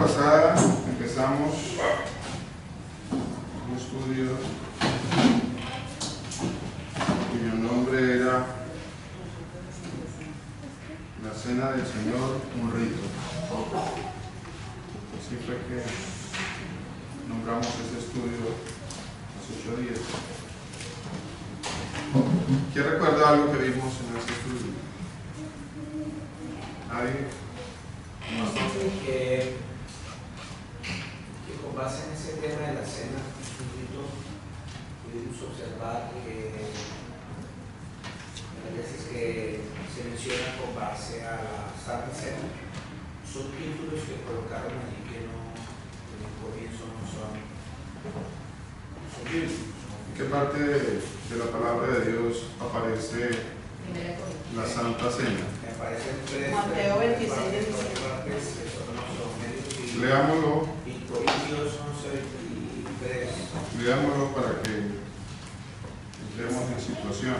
pasada empezamos un estudio cuyo nombre era La Cena del Señor, un rito. Así fue que nombramos este estudio hace 8 días. ¿Quién recuerda algo que vimos en ese estudio? ¿Nadie? Que con base en ese tema de la cena, pudimos observar que las veces que se menciona con base a la Santa Cena son títulos que colocaron allí que no, en el comienzo no son bíblicos. ¿En qué parte de la palabra de Dios aparece la Santa Cena? Mateo 26, 17. Leámoslo. Y Corintios 11:23. Leámoslo para que entremos en situación.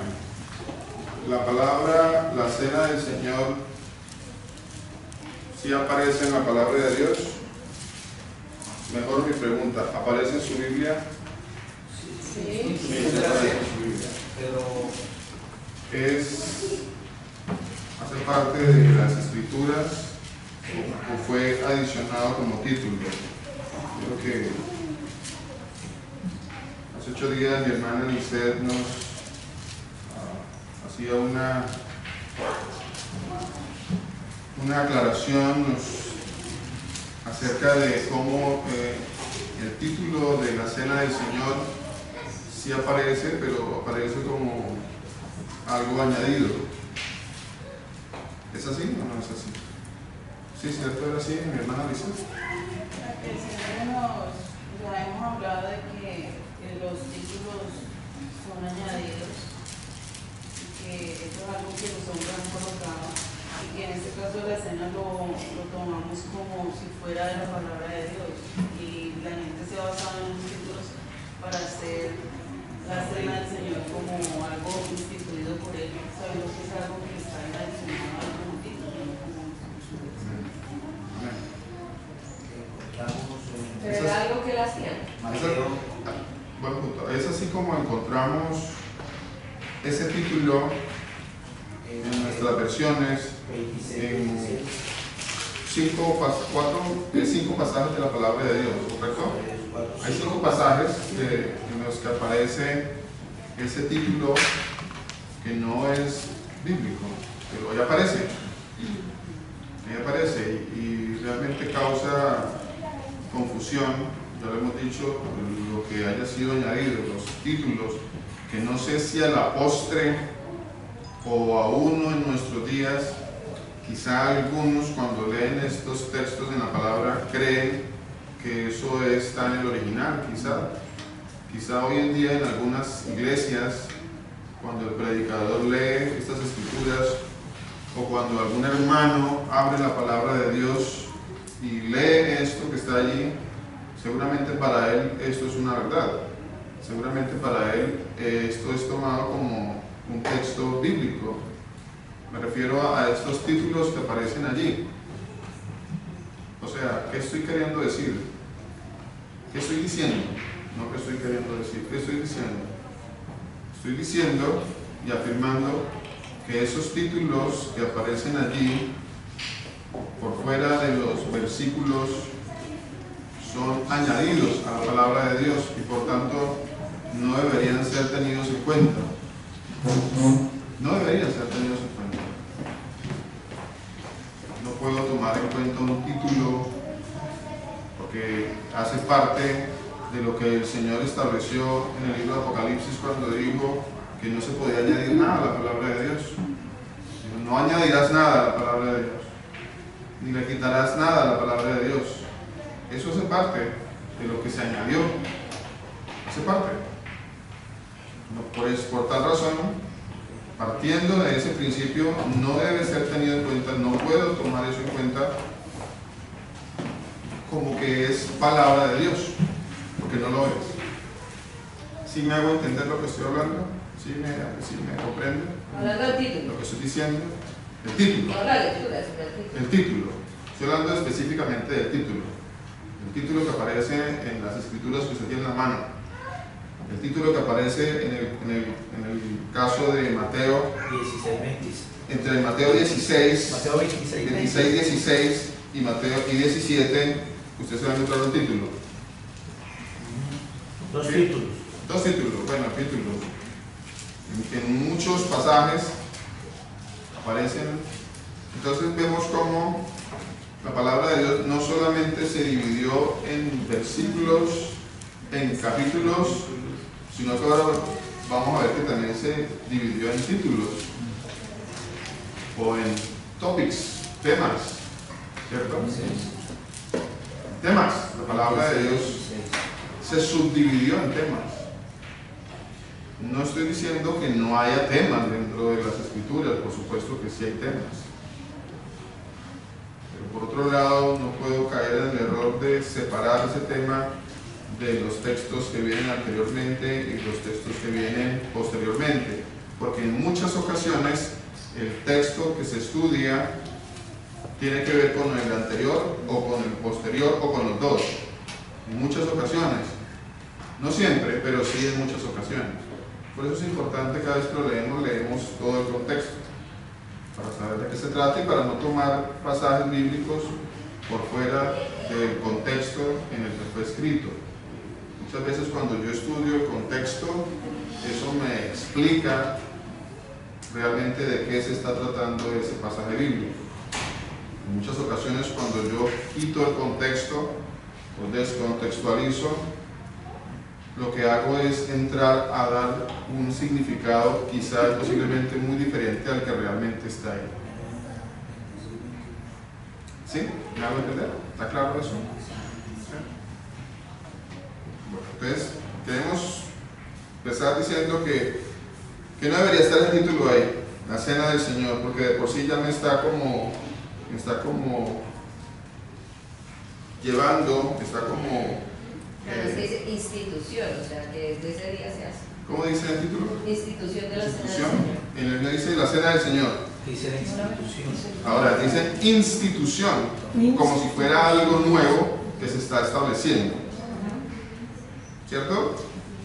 La palabra, la Cena del Señor, ¿sí aparece en la palabra de Dios? Mejor mi pregunta, ¿aparece en su Biblia? Sí. Sí, aparece en su Biblia. Pero hace parte de las Escrituras o fue adicionado como título. Creo que hace 8 días mi hermana Lisette nos hacía una aclaración acerca de cómo el título de la Cena del Señor sí aparece, pero aparece como algo añadido. ¿Es así o no es así? Sí, cierto, era así, mi hermana Lisette. Hemos hablado de que los títulos son añadidos y que eso es algo que los hombres han colocado y que en este caso la cena lo tomamos como si fuera de la palabra de Dios y la gente se ha basado en los títulos para hacer la cena del Señor como algo instituido por él, sabiendo que es algo que está adicionado como título, no como pero era algo que él hacía. Buen punto. Es así como encontramos ese título en nuestras versiones en 5 pasajes de la palabra de Dios, ¿correcto? Hay 5 pasajes en los que aparece ese título que no es bíblico, pero ahí aparece. Ahí aparece y realmente causa confusión, ya lo hemos dicho, lo que haya sido añadido, los títulos, que no sé si a la postre o a uno en nuestros días, quizá algunos cuando leen estos textos en la palabra creen que eso está en el original, quizá hoy en día en algunas iglesias, cuando el predicador lee estas escrituras o cuando algún hermano abre la palabra de Dios y lee esto que está allí, seguramente para él esto es una verdad, seguramente para él esto es tomado como un texto bíblico. Me refiero a estos títulos que aparecen allí. O sea, ¿qué estoy queriendo decir? ¿Qué estoy diciendo? No, ¿qué estoy queriendo decir? ¿Qué estoy diciendo? Estoy diciendo y afirmando que esos títulos que aparecen allí por fuera de los versículos son añadidos a la palabra de Dios y por tanto no deberían ser tenidos en cuenta. No deberían ser tenidos en cuenta. No puedo tomar en cuenta un título porque hace parte de lo que el Señor estableció en el libro de Apocalipsis cuando dijo que no se podía añadir nada a la palabra de Dios. No añadirás nada a la palabra de Dios, ni le quitarás nada a la palabra de Dios. Eso hace parte de lo que se añadió. Hace parte. No, pues por tal razón, partiendo de ese principio, no debe ser tenido en cuenta, no puedo tomar eso en cuenta como que es palabra de Dios, porque no lo es. ¿Sí me hago entender lo que estoy hablando? ¿Sí me comprende? Hablando del título. Lo que estoy diciendo. El título. No la lectura, sino el título. El título. Estoy hablando específicamente del título. título que aparece en las escrituras que usted tiene en la mano, el título que aparece en el caso de Mateo 16-26. entre Mateo 16, Mateo 16 y Mateo y 17, usted se va a encontrar un título. Dos ¿Sí? títulos. Dos títulos, bueno, títulos. En muchos pasajes aparecen. Entonces vemos cómo la palabra de Dios no solamente se dividió en versículos, en capítulos, sino que ahora vamos a ver que también se dividió en títulos o en topics, temas, ¿cierto? Temas. La palabra de Dios se subdividió en temas. No estoy diciendo que no haya temas dentro de las escrituras, por supuesto que sí hay temas. Pero por otro lado, no puedo caer en el error de separar ese tema de los textos que vienen anteriormente y los textos que vienen posteriormente, porque en muchas ocasiones el texto que se estudia tiene que ver con el anterior o con el posterior o con los dos, en muchas ocasiones, no siempre, pero sí en muchas ocasiones. Por eso es importante cada vez que lo leemos todo el contexto, para saber de qué se trata y para no tomar pasajes bíblicos por fuera del contexto en el que fue escrito. Muchas veces cuando yo estudio el contexto, eso me explica realmente de qué se está tratando ese pasaje bíblico. En muchas ocasiones cuando yo quito el contexto o descontextualizo, lo que hago es entrar a dar un significado quizás posiblemente muy diferente al que realmente está ahí. ¿Sí? ¿Me hago entender? ¿Está claro eso? ¿Sí? Bueno, entonces queremos empezar diciendo que no debería estar el título ahí, la cena del Señor, porque de por sí ya me está como llevando, está como Pero es que dice institución, o sea que desde ese día se hace. ¿cómo dice el título? Institución de la cena del Institución. Señor. En el que dice la cena del Señor. Dice la institución. Ahora dice institución, como si fuera algo nuevo que se está estableciendo. ¿Cierto?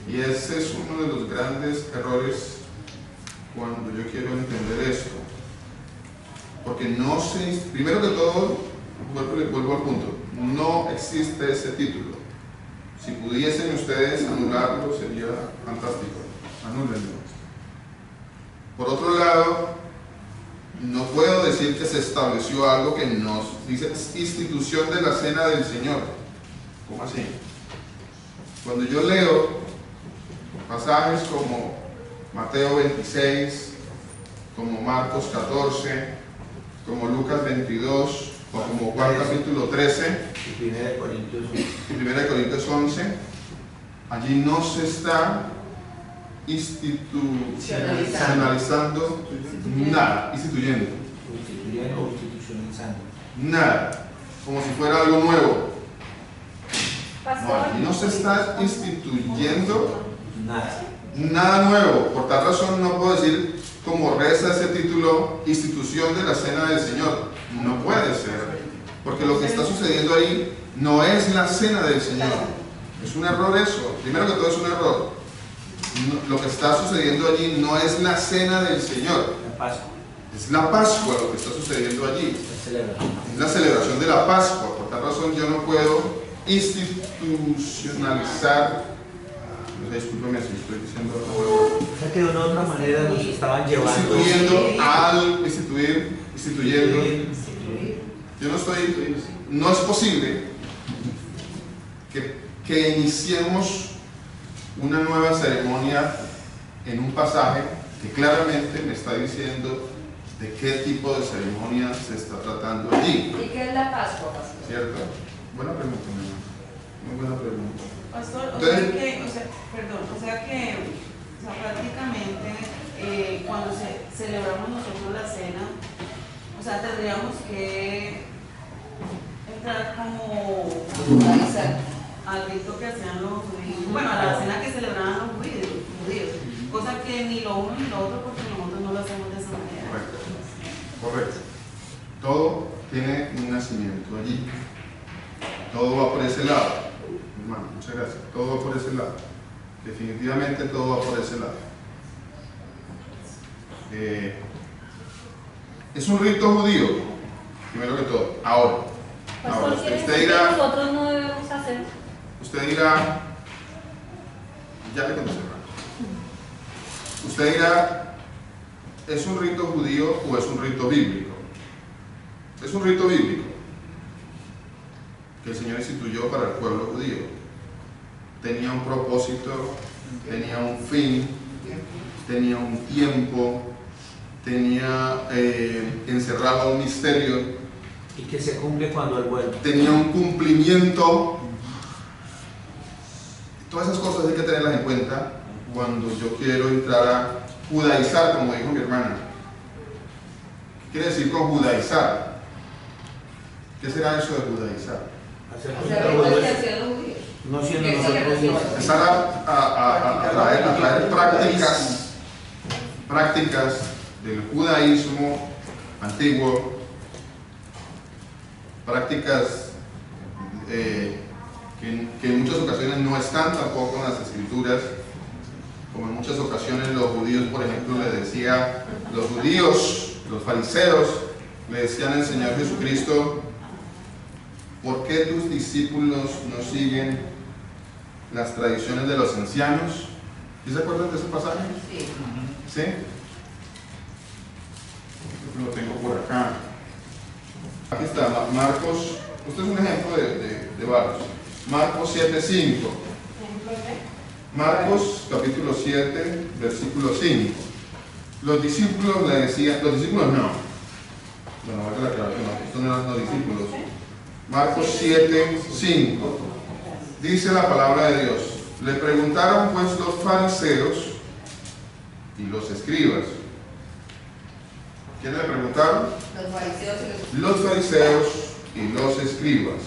Y ese es uno de los grandes errores cuando yo quiero entender esto. Porque no se, primero que todo, vuelvo al punto, no existe ese título. Si pudiesen ustedes anularlo, sería fantástico. Anúlenlo. Por otro lado, no puedo decir que se estableció algo que nos dice institución de la cena del Señor. ¿Cómo así? Cuando yo leo pasajes como Mateo 26, como Marcos 14, como Lucas 22, o como Juan capítulo 13 y 1 Corintios 11. y 1 Corintios 11, allí no se está institucionalizando nada, instituyendo Instituyendo o institucionalizando. nada, como si fuera algo nuevo. No, Pastor, aquí no se está instituyendo Nada. nada nuevo. Por tal razón no puedo decir como reza ese título, institución de la cena del Señor. No puede ser, porque lo que está sucediendo ahí no es la cena del Señor. Es un error eso. Primero que todo es un error. Lo que está sucediendo allí no es la cena del Señor. La Pascua. Es la Pascua lo que está sucediendo allí. La celebración. Es la celebración de la Pascua. Por tal razón yo no puedo institucionalizar. Discúlpeme si estoy diciendo algo. O sea que de una u otra manera nos estaban llevando. Instituyendo. Yo no estoy. No es posible que iniciemos una nueva ceremonia en un pasaje que claramente me está diciendo de qué tipo de ceremonia se está tratando allí. ¿y qué es la Pascua, pastor? ¿Cierto? Buena pregunta, mi hermano. Muy buena pregunta. Pastor, prácticamente cuando celebramos nosotros la cena, o sea, tendríamos que entrar como al rito que hacían los judíos, bueno, a la cena que celebraban los judíos, cosa que ni lo uno ni lo otro, porque nosotros no lo hacemos de esa manera. Correcto. Todo tiene un nacimiento allí. Todo va por ese lado. Hermano, muchas gracias. Todo va por ese lado. Definitivamente todo va por ese lado. Es un rito judío, primero que todo. Ahora, usted dirá, nosotros no debemos hacer. usted dirá, ya le contesté, hermano. Usted dirá, ¿es un rito judío o es un rito bíblico? Es un rito bíblico que el Señor instituyó para el pueblo judío. Tenía un propósito, tenía un fin, tenía un tiempo, tenía encerrado un misterio. Y que se cumple cuando Él vuelve. Tenía un cumplimiento. Todas esas cosas hay que tenerlas en cuenta cuando yo quiero entrar a judaizar, como dijo mi hermana. ¿Qué quiere decir con judaizar? ¿Qué será eso de judaizar? Hacer Hacer lo que hacían los judíos. no siendo nosotros dioses. Empezar a traer prácticas del judaísmo antiguo, prácticas que en muchas ocasiones no están tampoco en las escrituras, como en muchas ocasiones los judíos, por ejemplo, los judíos, los fariseos, le decían al Señor Jesucristo: ¿por qué tus discípulos no siguen las tradiciones de los ancianos? ¿Sí se acuerdan de ese pasaje? Sí. ¿Sí? Yo lo tengo por acá. Aquí está, Marcos. Usted es un ejemplo de varios. Marcos 7:5. Marcos capítulo 7, versículo 5. Los discípulos le decían, los discípulos no. Bueno, vale la aclaración, no, estos no eran los discípulos. Marcos 7:5. Dice la palabra de Dios: le preguntaron pues los fariseos y los escribas. ¿Quién le preguntaron? Los fariseos y los escribas.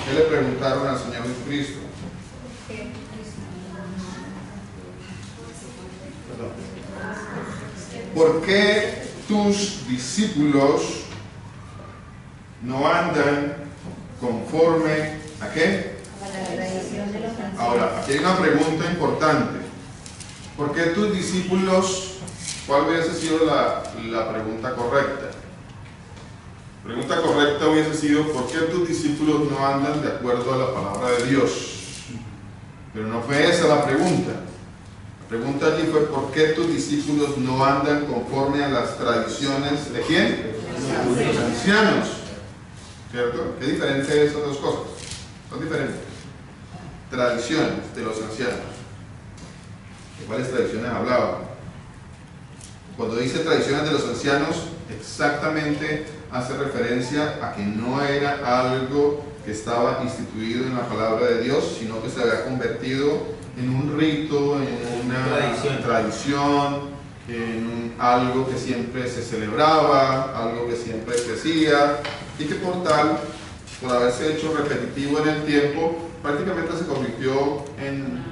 ¿Qué le preguntaron al Señor Jesucristo? ¿Por qué tus discípulos no andan conforme a qué? Ahora, aquí hay una pregunta importante. ¿Por qué tus discípulos? ¿Cuál hubiese sido la pregunta correcta? La pregunta correcta hubiese sido: ¿por qué tus discípulos no andan de acuerdo a la palabra de Dios? Pero no fue esa la pregunta. La pregunta allí fue: ¿por qué tus discípulos no andan conforme a las tradiciones de quién? De los ancianos. ¿Cierto? ¿Qué diferencia es esas dos cosas? Son diferentes. Tradiciones de los ancianos. ¿De cuáles tradiciones hablaba? Cuando dice tradiciones de los ancianos, exactamente hace referencia a que no era algo que estaba instituido en la palabra de Dios, sino que se había convertido en un rito, en una tradición, en algo que siempre se celebraba, algo que siempre se hacía, y que por tal, por haberse hecho repetitivo en el tiempo, prácticamente se convirtió en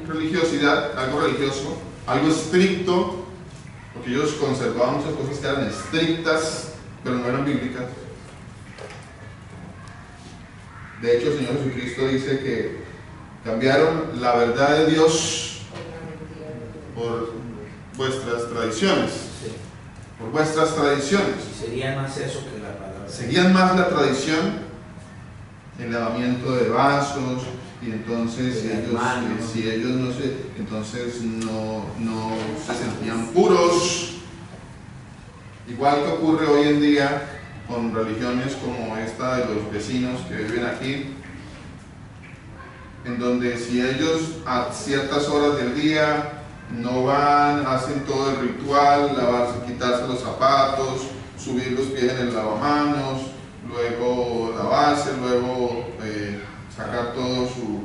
religiosidad, algo religioso, algo estricto, porque ellos conservaban muchas cosas que eran estrictas, pero no eran bíblicas. De hecho, el Señor Jesucristo dice que cambiaron la verdad de Dios por vuestras tradiciones. Por vuestras tradiciones. Sería más eso que la palabra. Seguían más la tradición, el lavamiento de vasos, y entonces si ellos no se, entonces no se sentían puros. Igual que ocurre hoy en día con religiones como esta de los vecinos que viven aquí, en donde si ellos a ciertas horas del día no van, hacen todo el ritual, lavarse, quitarse los zapatos, subir los pies en el lavamanos, luego lavarse, luego sacar todo su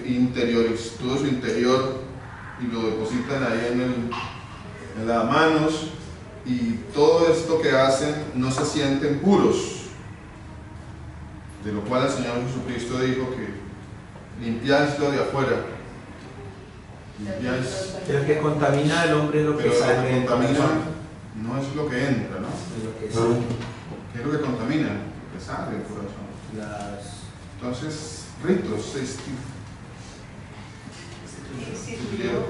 interior, todo su interior, y lo depositan ahí en el lavamanos, y todo esto que hacen no se sienten puros, de lo cual el Señor Jesucristo dijo que limpiáis lo de afuera, limpiáis, Pero que contamina al hombre es lo que pero lo sale. que contamina no es lo que entra, ¿no? Es lo que sale. ¿Qué es lo que contamina? Lo que sangre, el corazón. Las Entonces, ritos, se instituyeron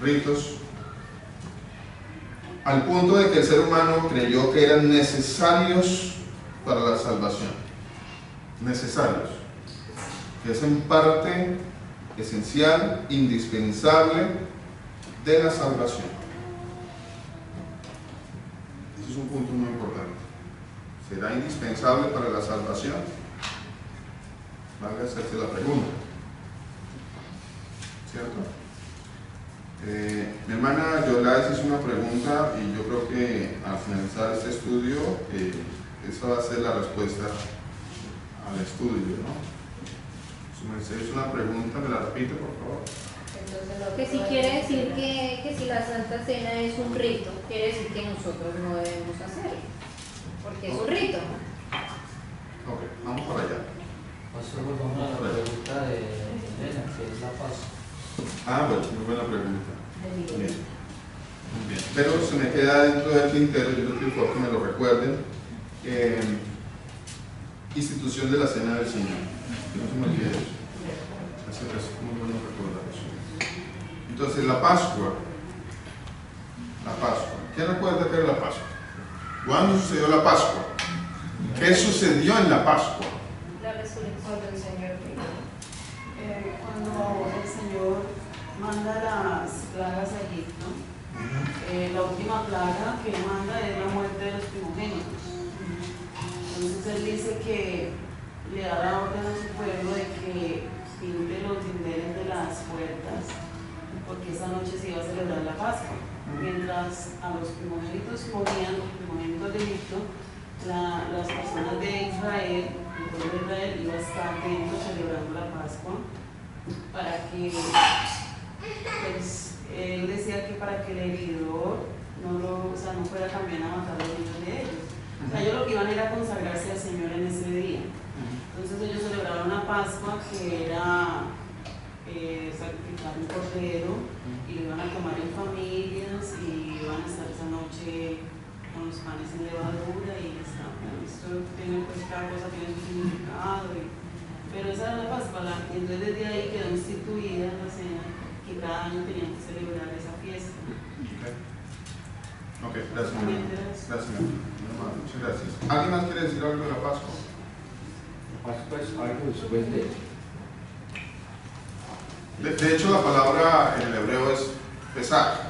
ritos al punto de que el ser humano creyó que eran necesarios para la salvación. Necesarios. Que es en parte esencial, indispensable de la salvación. Ese es un punto muy importante. ¿Será indispensable para la salvación? Valga hacerse la pregunta. ¿Cierto? Mi hermana Yolais hizo una pregunta y yo creo que al finalizar este estudio esa va a ser la respuesta al estudio, ¿no? Su merced hizo una pregunta, ¿me la repite por favor? Entonces, lo que sí quiere decir que si la Santa Cena es un rito, quiere decir que nosotros no debemos hacerlo, porque es un rito. Ok, vamos para allá. Pastor, volvamos a la pregunta de Elena, que es la paz. Bueno, muy buena pregunta. Bien. Muy bien. Pero se me queda dentro del tintero, yo les pido que me lo recuerden. Institución de la Cena del Señor. Que no se me olvide eso. Es muy bueno recordar eso. Entonces, la Pascua. La Pascua. ¿Quién recuerda qué era la Pascua? ¿Cuándo sucedió la Pascua? ¿Qué sucedió en la Pascua? La resurrección del Señor. Cuando el Señor manda las plagas a Egipto, la última plaga que manda es la muerte de los primogénitos. Entonces Él dice que le da la orden a su pueblo de que pinte los dinteles de las puertas, porque esa noche se iba a celebrar la Pascua. Mientras a los primogénitos morían, los primogénitos de Egipto, las personas de Israel, el pueblo de Israel, iba a estar dentro celebrando la Pascua, para que, pues, él decía que para que el heridor no fuera también a matar a los niños de ellos. O sea, ellos lo que iban era consagrarse al Señor en ese día. Entonces ellos celebraron una Pascua que era sacrificar un cordero y lo iban a tomar en familias y iban a estar esa noche con los panes sin levadura y esto tiene, pues, cada cosa tiene su significado. Pero esa era la Pascua, entonces desde ahí quedó instituida la cena, que cada año tenían que celebrar esa fiesta. Ok, gracias. Gracias. Muchas gracias. ¿Alguien más quiere decir algo de la Pascua? La Pascua es algo después de. De hecho, la palabra en el hebreo es pesar.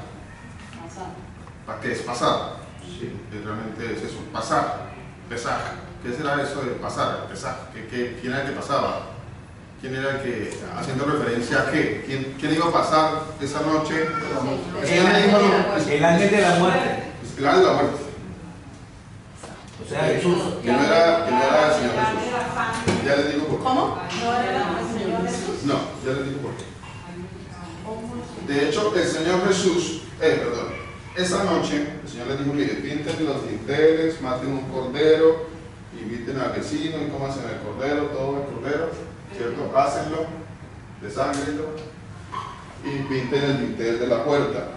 ¿Para qué es pasar? Sí, realmente es eso, pasar, pesar. ¿Qué será eso de pasar, pesar? ¿Quién era el que pasaba? ¿Quién era el que, haciendo referencia a qué? ¿Quién iba a pasar esa noche? el ángel de la muerte. El ángel de la muerte. O sea, Jesús. Que no era el Señor Jesús. Ya les digo por qué. ¿Cómo? ¿No era el Señor Jesús? No, ya les digo por qué. De hecho, el Señor Jesús, esa noche el Señor les dijo que pinten los dinteles, maten un cordero, inviten al vecino y cómanse el cordero, todo el cordero, ¿cierto? Hácenlo, desangrenlo y pinten el dintel de la puerta.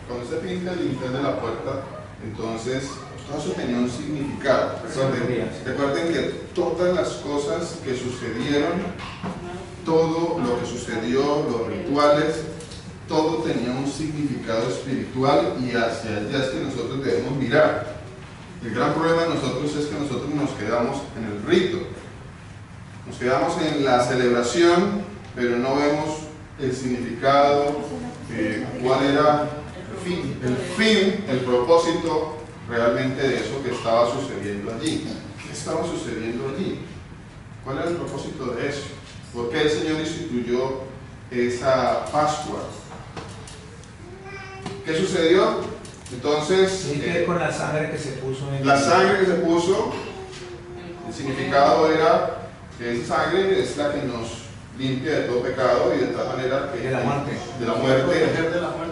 Cuando usted pinta el dintel de la puerta, entonces todo eso tenía un significado. Recuerden que todas las cosas que sucedieron, todo lo que sucedió, los rituales, todo tenía un significado espiritual y hacia allá es que nosotros debemos mirar. El gran problema de nosotros es que nosotros nos quedamos en el rito, nos quedamos en la celebración, pero no vemos el significado, cuál era el fin, el propósito realmente de eso que estaba sucediendo allí. ¿Qué estaba sucediendo allí? ¿Cuál era el propósito de eso? ¿Por qué el Señor instituyó esa Pascua? ¿Qué sucedió? Entonces, Tiene que ver con la sangre que se puso en la sangre que se puso, el significado era que esa sangre es la que nos limpia de todo pecado y de tal manera que de la muerte. De la muerte.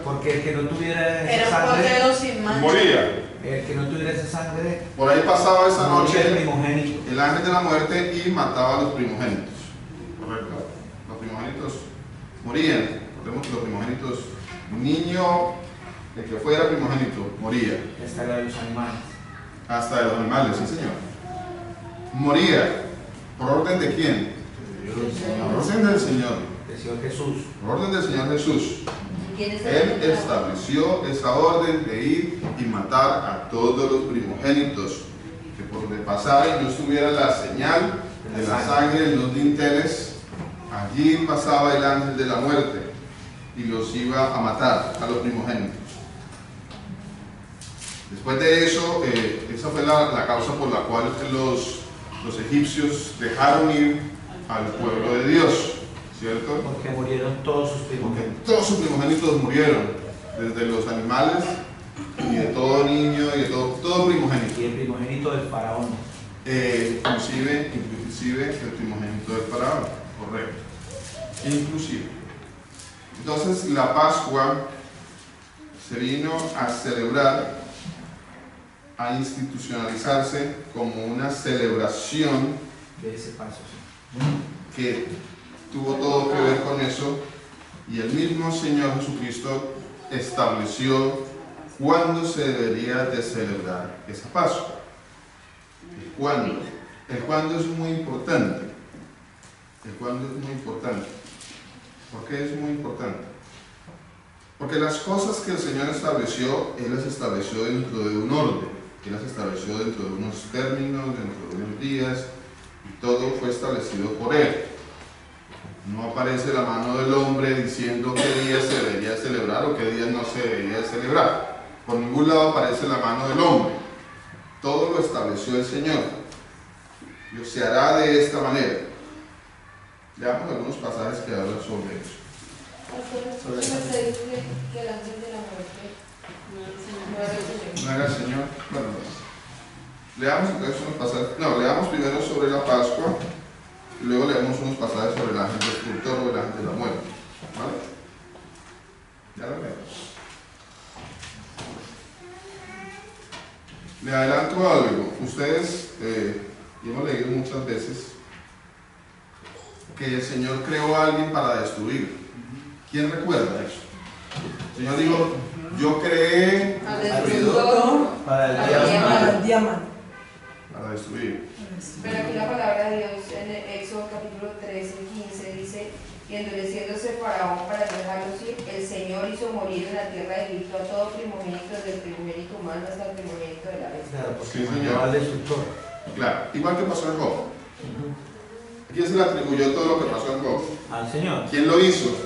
Porque el que no tuviera esa Era un sangre, cordero sin mancha. Moría. el que no tuviera esa sangre, Por ahí pasaba esa moría el noche primogénito. el ángel de la muerte y mataba a los primogénitos. Correcto. Los primogénitos morían. Recordemos que los primogénitos, niño, el que fuera primogénito, moría. Hasta la de los animales. Hasta de los animales, sí señor. moría. ¿Por orden de quién? Por orden del Señor. Del Señor Jesús. Por orden del Señor Jesús. Él estableció esa orden de ir y matar a todos los primogénitos, que por donde pasara y no estuviera la señal de la sangre en los dinteles, allí pasaba el ángel de la muerte y los iba a matar a los primogénitos. Después de eso, esa fue la causa por la cual los egipcios dejaron ir al pueblo de Dios, ¿cierto? Porque murieron todos sus primogénitos. Porque todos sus primogénitos murieron, desde los animales y de todo niño y de todo primogénito. Y el primogénito del faraón. Inclusive el primogénito del faraón, correcto. Inclusive. Entonces la Pascua se vino a celebrar, a institucionalizarse como una celebración De ese paso. que tuvo todo que ver con eso, y el mismo Señor Jesucristo estableció cuándo se debería de celebrar esa Pascua. El cuándo. El cuándo es muy importante. El cuándo es muy importante. ¿Por qué es muy importante? Porque las cosas que el Señor estableció, Él las estableció dentro de un orden. Él las estableció dentro de unos términos, dentro de unos días, y todo fue establecido por Él. No aparece la mano del hombre diciendo qué día se debería celebrar o qué día no se debería celebrar. Por ningún lado aparece la mano del hombre. Todo lo estableció el Señor. Y se hará de esta manera. Leamos algunos pasajes que hablan sobre eso. Sobre se dice que el ángel de la muerte No era el Señor. Bueno, leamos entonces unos pasajes. No, leamos primero sobre la Pascua y luego leemos unos pasajes sobre el ángel destructor o el ángel de la muerte. ¿Vale? Ya lo leemos. Le adelanto algo. Ustedes, y hemos leído muchas veces, que el Señor creó a alguien para destruir. ¿Quién recuerda eso? El Señor dijo, yo creé al destructor para el diamante. para destruir. Pero aquí la palabra de Dios en el Éxodo capítulo 13, 15 dice: y endureciéndose Faraón para dejarlos ir, el Señor hizo morir en la tierra de Egipto a todo primogénito, desde el primogénito humano hasta el primogénito de la bestia. Claro, porque Sí, mandó señor. al destructor. Claro, igual que pasó en Job. ¿A quién se le atribuyó todo lo que pasó en Job? Al Señor. ¿Quién lo hizo?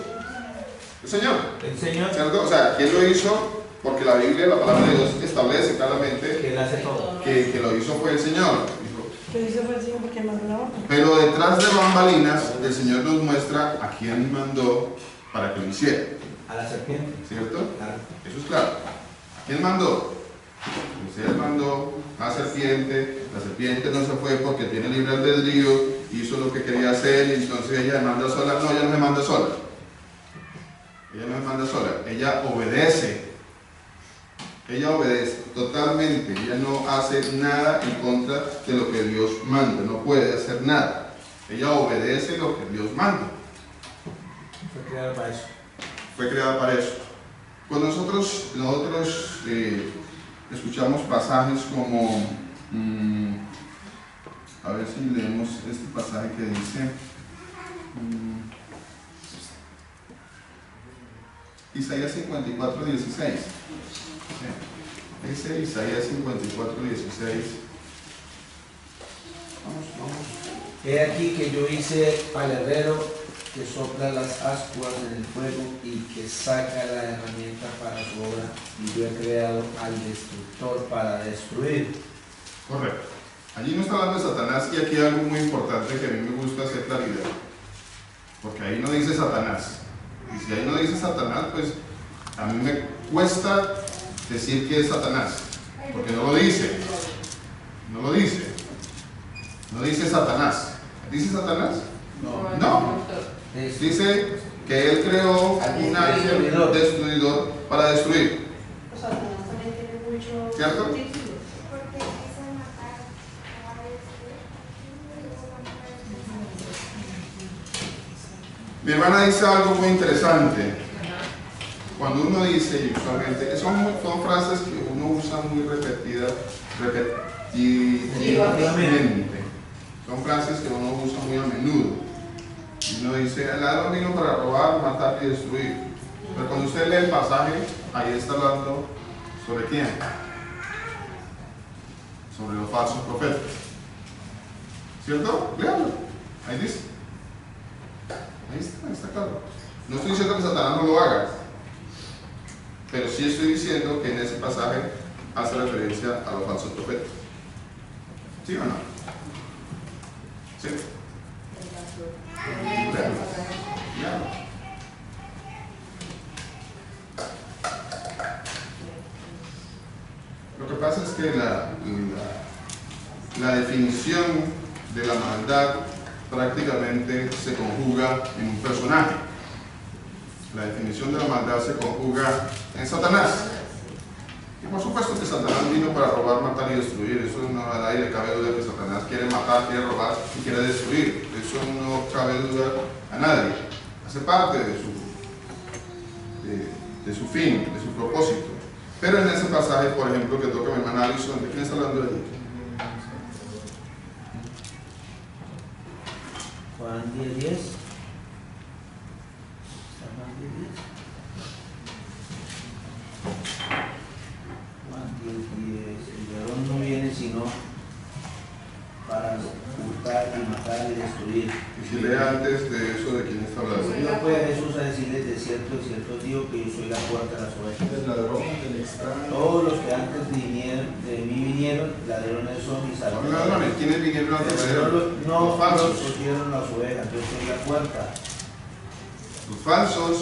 El Señor. El Señor ¿Cierto? O sea, ¿quién lo hizo? Porque la Biblia, la palabra de Dios establece claramente que Él hace todo. que lo hizo fue el Señor. Dijo, Que dice fue el Señor porque mandó la orden. pero detrás de bambalinas, el Señor nos muestra a quién mandó para que lo hiciera. A la serpiente. ¿Cierto? Claro. Eso es claro. ¿A quién mandó? Pues Él mandó a la serpiente no se fue porque tiene libre albedrío, hizo lo que quería hacer y entonces ella me manda sola. No, ella no me manda sola. Ella no me manda sola, ella obedece. Ella obedece totalmente, ella no hace nada en contra de lo que Dios manda, no puede hacer nada. Ella obedece lo que Dios manda. Fue creado para eso. Fue creada para eso. Cuando nosotros escuchamos pasajes como, a ver si leemos este pasaje que dice, Isaías 54, 16. Dice Isaías 54, 16. Vamos. He aquí que yo hice al herrero que sopla las ascuas en el fuego y que saca la herramienta para su obra, y yo he creado al destructor para destruir. Correcto. Allí no está hablando de Satanás, y aquí hay algo muy importante que a mí me gusta hacer claridad. Porque ahí no dice Satanás. Y si ahí no dice Satanás, pues a mí me cuesta decir que es Satanás. Porque no lo dice. No lo dice. No dice Satanás. ¿Dice Satanás? No. Dice que él creó un ángel destruidor para destruir. O sea, también tiene mucho ¿Cierto? título. Mi hermana dice algo muy interesante. Cuando uno dice, y usualmente, son frases que uno usa muy repetidamente. Son frases que uno usa muy a menudo. Y uno dice, el ladrón vino para robar, matar y destruir. Pero cuando usted lee el pasaje, ahí está hablando sobre quién. Sobre los falsos profetas. ¿Cierto? Léalo. Ahí dice. Ahí está claro. No estoy diciendo que Satanás no lo haga, pero sí estoy diciendo que en ese pasaje hace referencia a los falsos profetas. ¿Sí o no? ¿Sí? Léalo. Léalo. Lo que pasa es que la definición de la maldad prácticamente se conjuga en un personaje. La definición de la maldad se conjuga en Satanás. Y por supuesto que Satanás vino para robar, matar y destruir. Eso no, a nadie le cabe duda que Satanás quiere matar, quiere robar y quiere destruir. Eso no cabe duda a nadie. Hace parte de su fin, de su propósito. Pero en ese pasaje, por ejemplo, que toca mi hermana Alison, ¿de quién está hablando allí? Juan 10:10. ¿Está Juan 10:10? Juan 10:10. El ladrón no viene sino para hurtar y matar y destruir. Y si lee antes de eso, ¿de quién está hablando? No puede Jesús a decirles de cierto digo que yo soy la puerta de las ovejas. El ladrón, el extraño. Todos los que antes de mí vinieron, ladrones son y Son salvadores. ladrones. ¿Quiénes vinieron antes de él? No Los falsos. cogieron las ovejas, yo soy la puerta. Los falsos,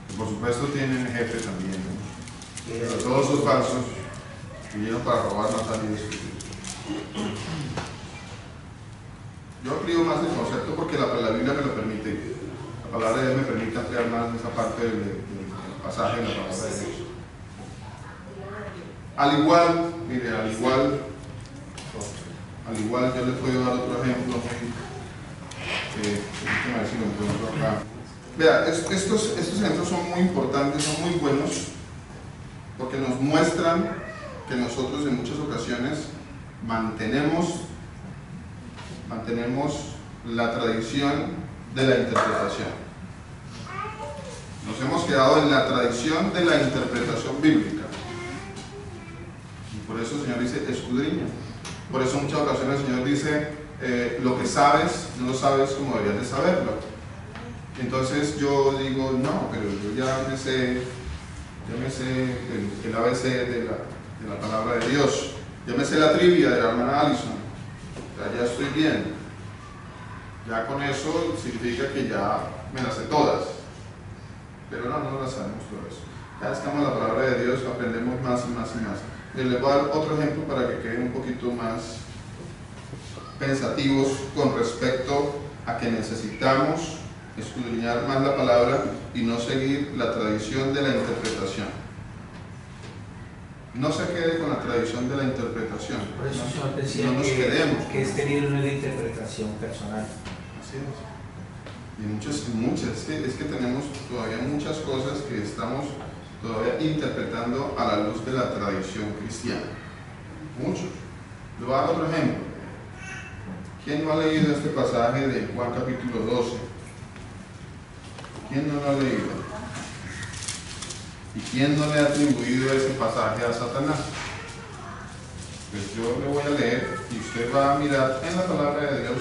que por supuesto tienen jefe también, ¿no? Pero todos los falsos vinieron para robar, matar y destruir. Yo amplío más el concepto porque la Biblia me lo permite. La palabra de Dios me permite ampliar más esa parte del pasaje de la palabra de Dios. Al igual, mire, al igual yo les puedo dar otro ejemplo. Déjame ver si lo encuentro acá. Vea, estos ejemplos son muy importantes, son muy buenos, porque nos muestran que nosotros en muchas ocasiones mantenemos la tradición de la interpretación. Nos hemos quedado en la tradición de la interpretación bíblica. Y por eso el Señor dice, escudriña. Por eso en muchas ocasiones el Señor dice, lo que sabes, no lo sabes como deberías de saberlo. Entonces yo digo, no, pero yo ya me sé el ABC de la palabra de Dios. Ya me sé la trivia de la hermana Alison. Ya estoy bien. Ya con eso significa que ya me las sé todas. Pero no las sabemos todas. Cada vez que amamos la palabra de Dios aprendemos más y más y más. Les voy a dar otro ejemplo para que queden un poquito más pensativos con respecto a que necesitamos escudriñar más la palabra y no seguir la tradición de la interpretación. No se quede con la tradición de la interpretación. Por eso el Señor decía no nos quedemos. que este libro no es de interpretación personal. Así es. Y muchas, es que tenemos todavía muchas cosas que estamos todavía interpretando a la luz de la tradición cristiana. Muchos. Le voy a dar otro ejemplo. ¿Quién no ha leído este pasaje de Juan capítulo 12? ¿Quién no lo ha leído? ¿Y quién no le ha atribuido ese pasaje a Satanás? Pues yo le voy a leer y usted va a mirar en la palabra de Dios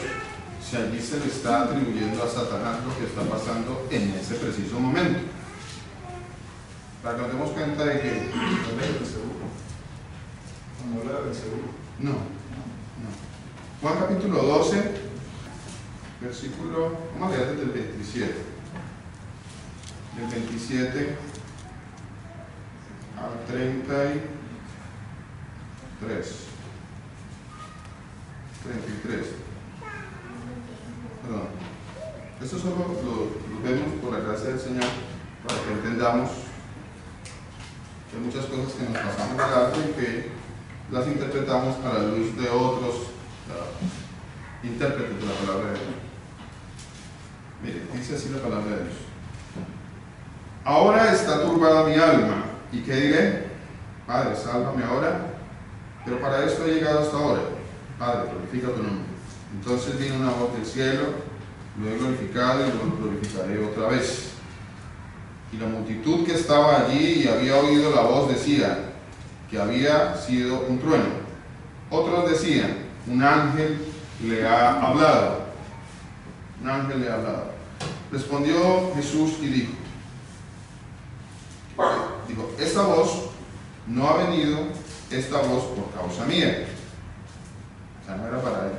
si allí se le está atribuyendo a Satanás lo que está pasando en ese preciso momento. Para que nos demos cuenta de que no. Juan capítulo 12, versículo, vamos a leer desde el 27. Del 27 al 33. 33. Perdón. Esto solo lo vemos por la gracia del Señor para que entendamos que hay muchas cosas que nos pasamos de largo y que las interpretamos a la luz de otros intérpretes de la palabra de Dios. Mire, dice así la palabra de Dios. Ahora está turbada mi alma. ¿Y qué diré? Padre, sálvame ahora. Pero para esto he llegado hasta ahora. Padre, glorifica tu nombre. Entonces vino una voz del cielo, lo he glorificado y lo glorificaré otra vez. Y la multitud que estaba allí y había oído la voz decía que había sido un trueno. Otros decían, un ángel le ha hablado. Un ángel le ha hablado. Respondió Jesús y dijo, esta voz no ha venido, esta voz por causa mía. O sea, no era para él,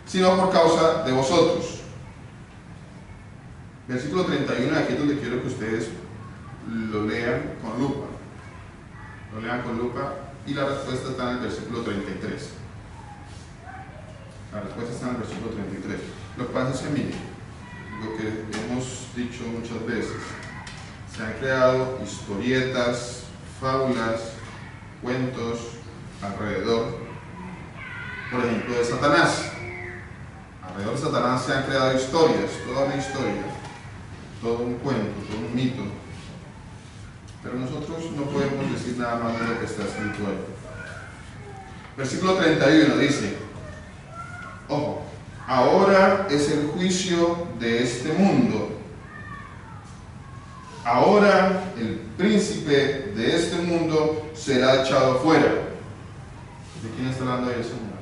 sino por causa de vosotros. Versículo 31, aquí es donde quiero que ustedes lo lean con lupa. Lo lean con lupa y la respuesta está en el versículo 33. La respuesta está en el versículo 33. Lo que pasa es que, miren, lo que hemos dicho muchas veces, se han creado historietas, fábulas, cuentos alrededor, por ejemplo, de Satanás. Alrededor de Satanás se han creado historias, toda una historia, todo un cuento, todo un mito. Pero nosotros no podemos decir nada más de lo que está escrito ahí. Versículo 31 dice, ojo, ahora es el juicio de este mundo. Ahora el príncipe de este mundo será echado fuera. ¿De quién está hablando ahí el Señor?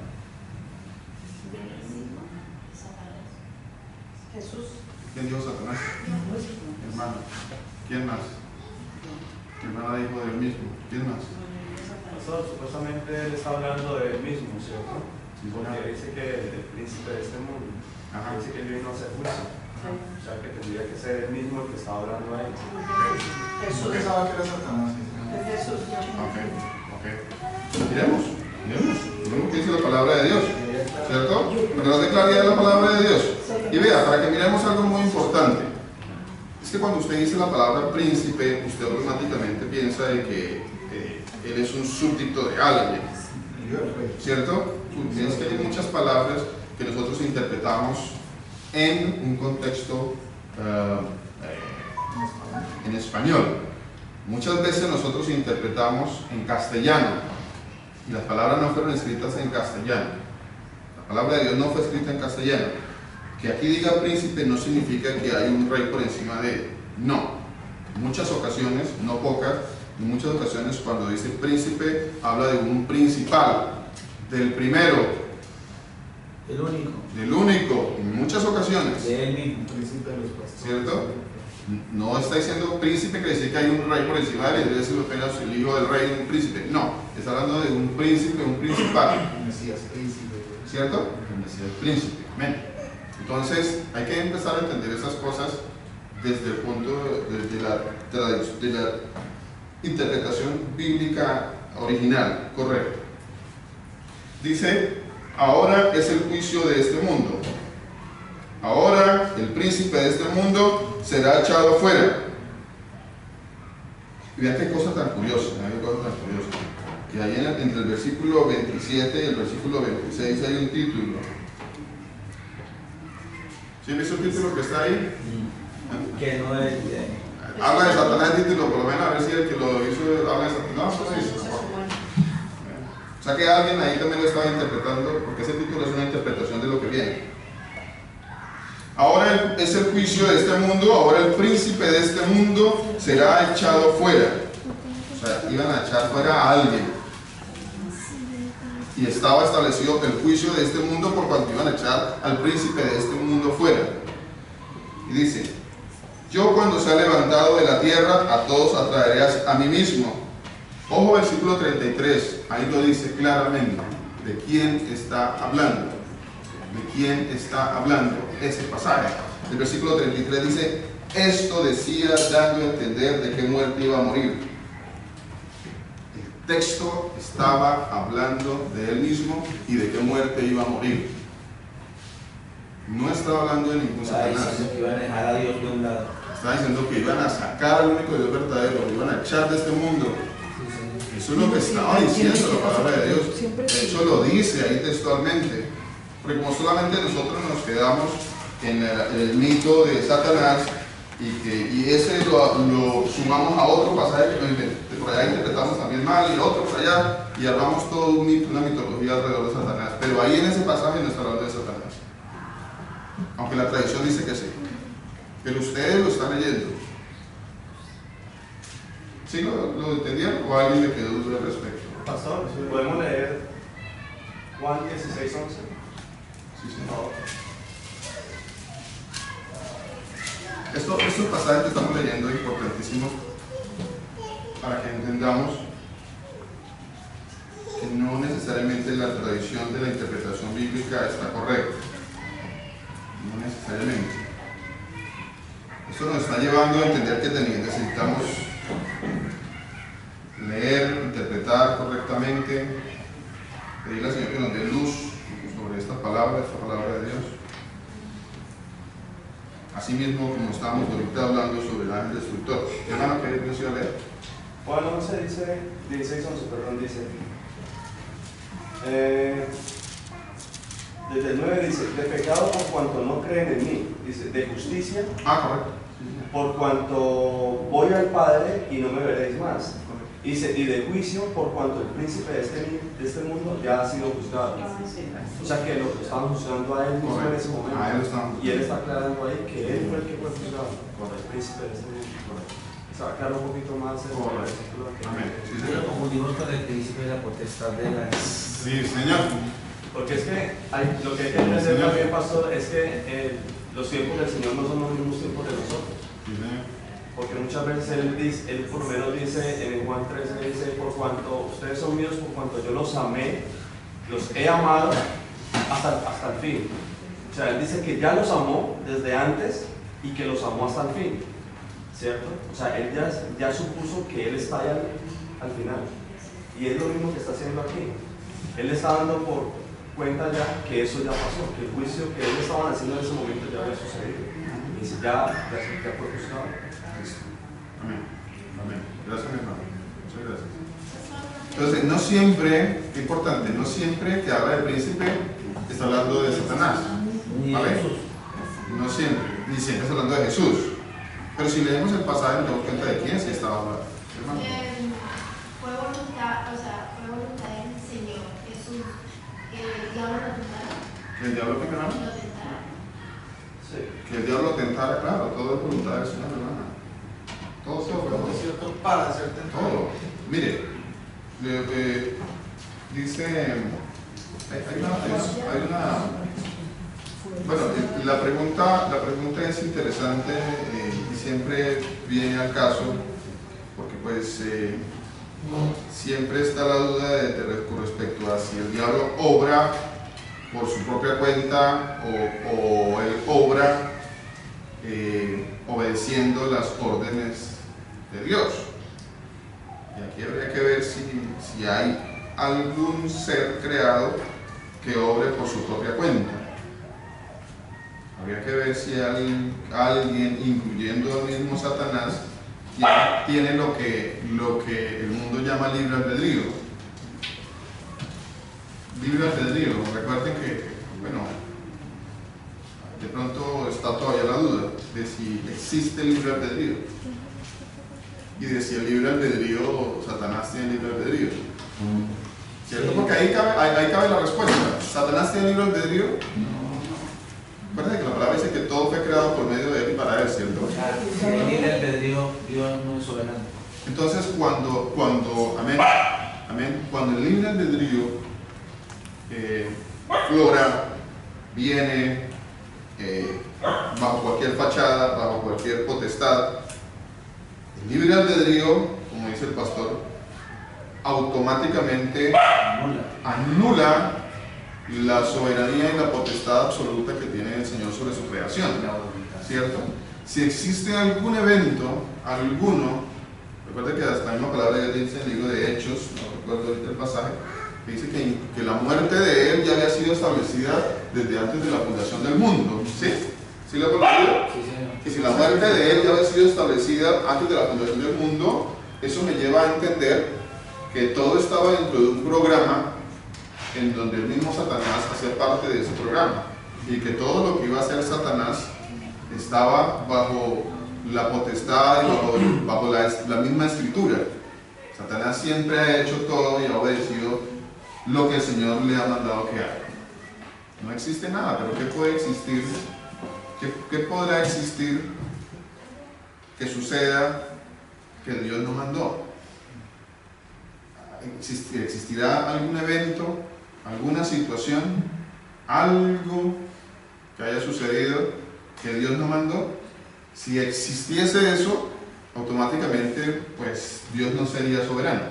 Jesús. ¿Quién dijo Satanás? Hermano. ¿Quién más? Mi hermana dijo del mismo. ¿Quién más? Pastor, supuestamente él está hablando de él mismo, ¿cierto? Sí, porque dice que el príncipe de este mundo, dice que él vino a hacer juicio. O sea que tendría que ser él mismo el que está hablando ahí. Jesús. pensaba que era Satanás. Es Jesús. Ok. Miremos lo que dice la palabra de Dios, ¿cierto? Porque nos dé claridad la palabra de Dios. Y vea, para que miremos algo muy importante, es que cuando usted dice la palabra príncipe, usted automáticamente piensa de que él es un súbdito de alguien, ¿cierto? Es que hay muchas palabras que nosotros interpretamos en un contexto en español. Muchas veces nosotros interpretamos en castellano y las palabras no fueron escritas en castellano. La palabra de Dios no fue escrita en castellano. Que aquí diga príncipe no significa que hay un rey por encima de él. No. En muchas ocasiones, no pocas, en muchas ocasiones cuando dice príncipe habla de un principal, del primero, del único, en muchas ocasiones, de él mismo, ¿cierto? No está diciendo príncipe que dice que hay un rey por encima de él, debe ser apenas el hijo del rey, un príncipe. No, está hablando de un príncipe, un principal. Mesías, príncipe. ¿Cierto? El Mesías, príncipe. Amén. Entonces, hay que empezar a entender esas cosas desde el punto de la interpretación bíblica original, correcta. Dice, ahora es el juicio de este mundo. Ahora el príncipe de este mundo será echado fuera. Y vean qué cosa tan curiosa, que ahí entre el versículo 27 y el versículo 26 hay un título. ¿Sí ves el título que está ahí? Que no es habla de Satanás el título, por lo menos a ver si el que lo hizo habla de Satanás. No, dice. O sea que alguien ahí también lo estaba interpretando, porque ese título es una interpretación de lo que viene. Ahora es el juicio de este mundo, ahora el príncipe de este mundo será echado fuera. O sea, iban a echar fuera a alguien. Y estaba establecido el juicio de este mundo por cuanto iban a echar al príncipe de este mundo fuera. Y dice, yo cuando sea levantado de la tierra, a todos atraeré a mí mismo. Ojo, versículo 33, ahí lo dice claramente, de quién está hablando. ¿De quién está hablando ese pasaje? El versículo 33 dice, esto decía dando a entender de qué muerte iba a morir. El texto estaba hablando de él mismo y de qué muerte iba a morir. No estaba hablando de ningún Satanás. Estaba diciendo que iban a dejar a Dios de un lado. Estaba diciendo que iban a sacar al único Dios verdadero, lo iban a echar de este mundo. Eso es lo que estaba diciendo la palabra de Dios. De hecho lo dice ahí textualmente. Porque como solamente nosotros nos quedamos en el mito de Satanás y ese lo sumamos a otro pasaje que por allá interpretamos también mal y otro por allá y armamos todo un mito, una mitología alrededor de Satanás. Pero ahí en ese pasaje no está hablando de Satanás. aunque la tradición dice que sí. Pero ustedes lo están leyendo. ¿Sí lo entendieron o a alguien le quedó duda al respecto? Pastor, ¿podemos leer Juan 16:11? Sí, señor. Estos pasajes que estamos leyendo es importantísimo para que entendamos que no necesariamente la tradición de la interpretación bíblica está correcta. No necesariamente. Esto nos está llevando a entender que necesitamos leer, interpretar correctamente, pedirle al Señor que nos dé luz sobre esta palabra de Dios. Así mismo como estábamos ahorita hablando sobre el ángel destructor. ¿Qué hermano que nos iba a leer? Juan 11 dice, 16:11, perdón, dice, desde el 9 dice, de pecado por cuanto no creen en mí, dice, de justicia, Correcto. por cuanto voy al Padre y no me veréis más, dice, y de juicio por cuanto el príncipe de este mundo ya ha sido juzgado. O sea que lo estaban juzgando a él mismo en ese momento, A él lo estaban y él está aclarando ahí que él fue el que fue juzgado por el príncipe de este mundo. Se va a aclarar un poquito más el versículo que... Amén. Sí, Lo señor. confundimos con el príncipe de la potestad de la... Sí, señor. Porque es que lo que hay que entender también, pastor, es que los tiempos del Señor no son los mismos tiempos de nosotros. Sí, señor. Porque muchas veces él por lo menos dice, en Juan 13, dice, por cuanto ustedes son míos, por cuanto yo los amé, los he amado hasta el fin. O sea, él dice que ya los amó desde antes y que los amó hasta el fin, ¿cierto? O sea, él ya supuso que él está allá al final. Y es lo mismo que está haciendo aquí. Él está dando por cuenta ya que eso ya pasó, que el juicio que ellos estaban haciendo en ese momento ya había sucedido. Y dice, ya fue juzgado. Amén. Amén. Gracias, mi hermano. Muchas gracias. Entonces, no siempre, importante, no siempre que habla del príncipe está hablando de Satanás. ¿Vale? No siempre, ni siempre está hablando de Jesús. Pero si leemos el pasaje nos damos cuenta de quién se estaba hablando. Hermano. Fue voluntad del Señor Jesús que el diablo lo tentara. ¿Que el diablo qué, hermano? Lo tentara. Sí. Que el diablo tentara, claro, todo es voluntad del Señor, hermana. Todo. Es cierto, para hacer tentado. Todo. Mire, dice, hay una, bueno, la pregunta es interesante y siempre viene al caso, porque pues siempre está la duda con respecto a si el diablo obra por su propia cuenta o él obra obedeciendo las órdenes de Dios. Y aquí habría que ver si hay algún ser creado que obre por su propia cuenta. Habría que ver si alguien, incluyendo al mismo Satanás, tiene lo que el mundo llama libre albedrío. Libre albedrío, recuerden que, bueno, de pronto está todavía la duda de si existe el libre albedrío y de si el libre albedrío, Satanás tiene libre albedrío. ¿Cierto? Porque ahí cabe la respuesta. ¿Satanás tiene libre albedrío? Recuerden que la palabra dice que todo fue creado por medio de él y para él, ¿cierto? Si hay libre albedrío, Dios no es soberano. Entonces, cuando el libre albedrío flora, viene bajo cualquier fachada, bajo cualquier potestad, el libre albedrío, como dice el pastor, automáticamente anula la soberanía y la potestad absoluta que tiene el Señor sobre su creación, ¿cierto? Si existe algún evento, recuerda que hasta la misma palabra de Dios dice en el libro de Hechos, no recuerdo ahorita el pasaje, que dice que la muerte de él ya había sido establecida desde antes de la fundación del mundo, ¿sí? ¿Sí lo he leído? Sí, señor. Y si la muerte de él ya había sido establecida antes de la fundación del mundo, eso me lleva a entender que todo estaba dentro de un programa en donde el mismo Satanás hacía parte de ese programa y que todo lo que iba a hacer Satanás estaba bajo la potestad y bajo la misma escritura. Satanás siempre ha hecho todo y ha obedecido lo que el Señor le ha mandado que haga. No existe nada, pero ¿qué puede existir ¿Qué podrá existir que suceda que Dios no mandó? ¿Existirá algún evento, alguna situación, algo que haya sucedido que Dios no mandó? Si existiese eso, automáticamente pues Dios no sería soberano.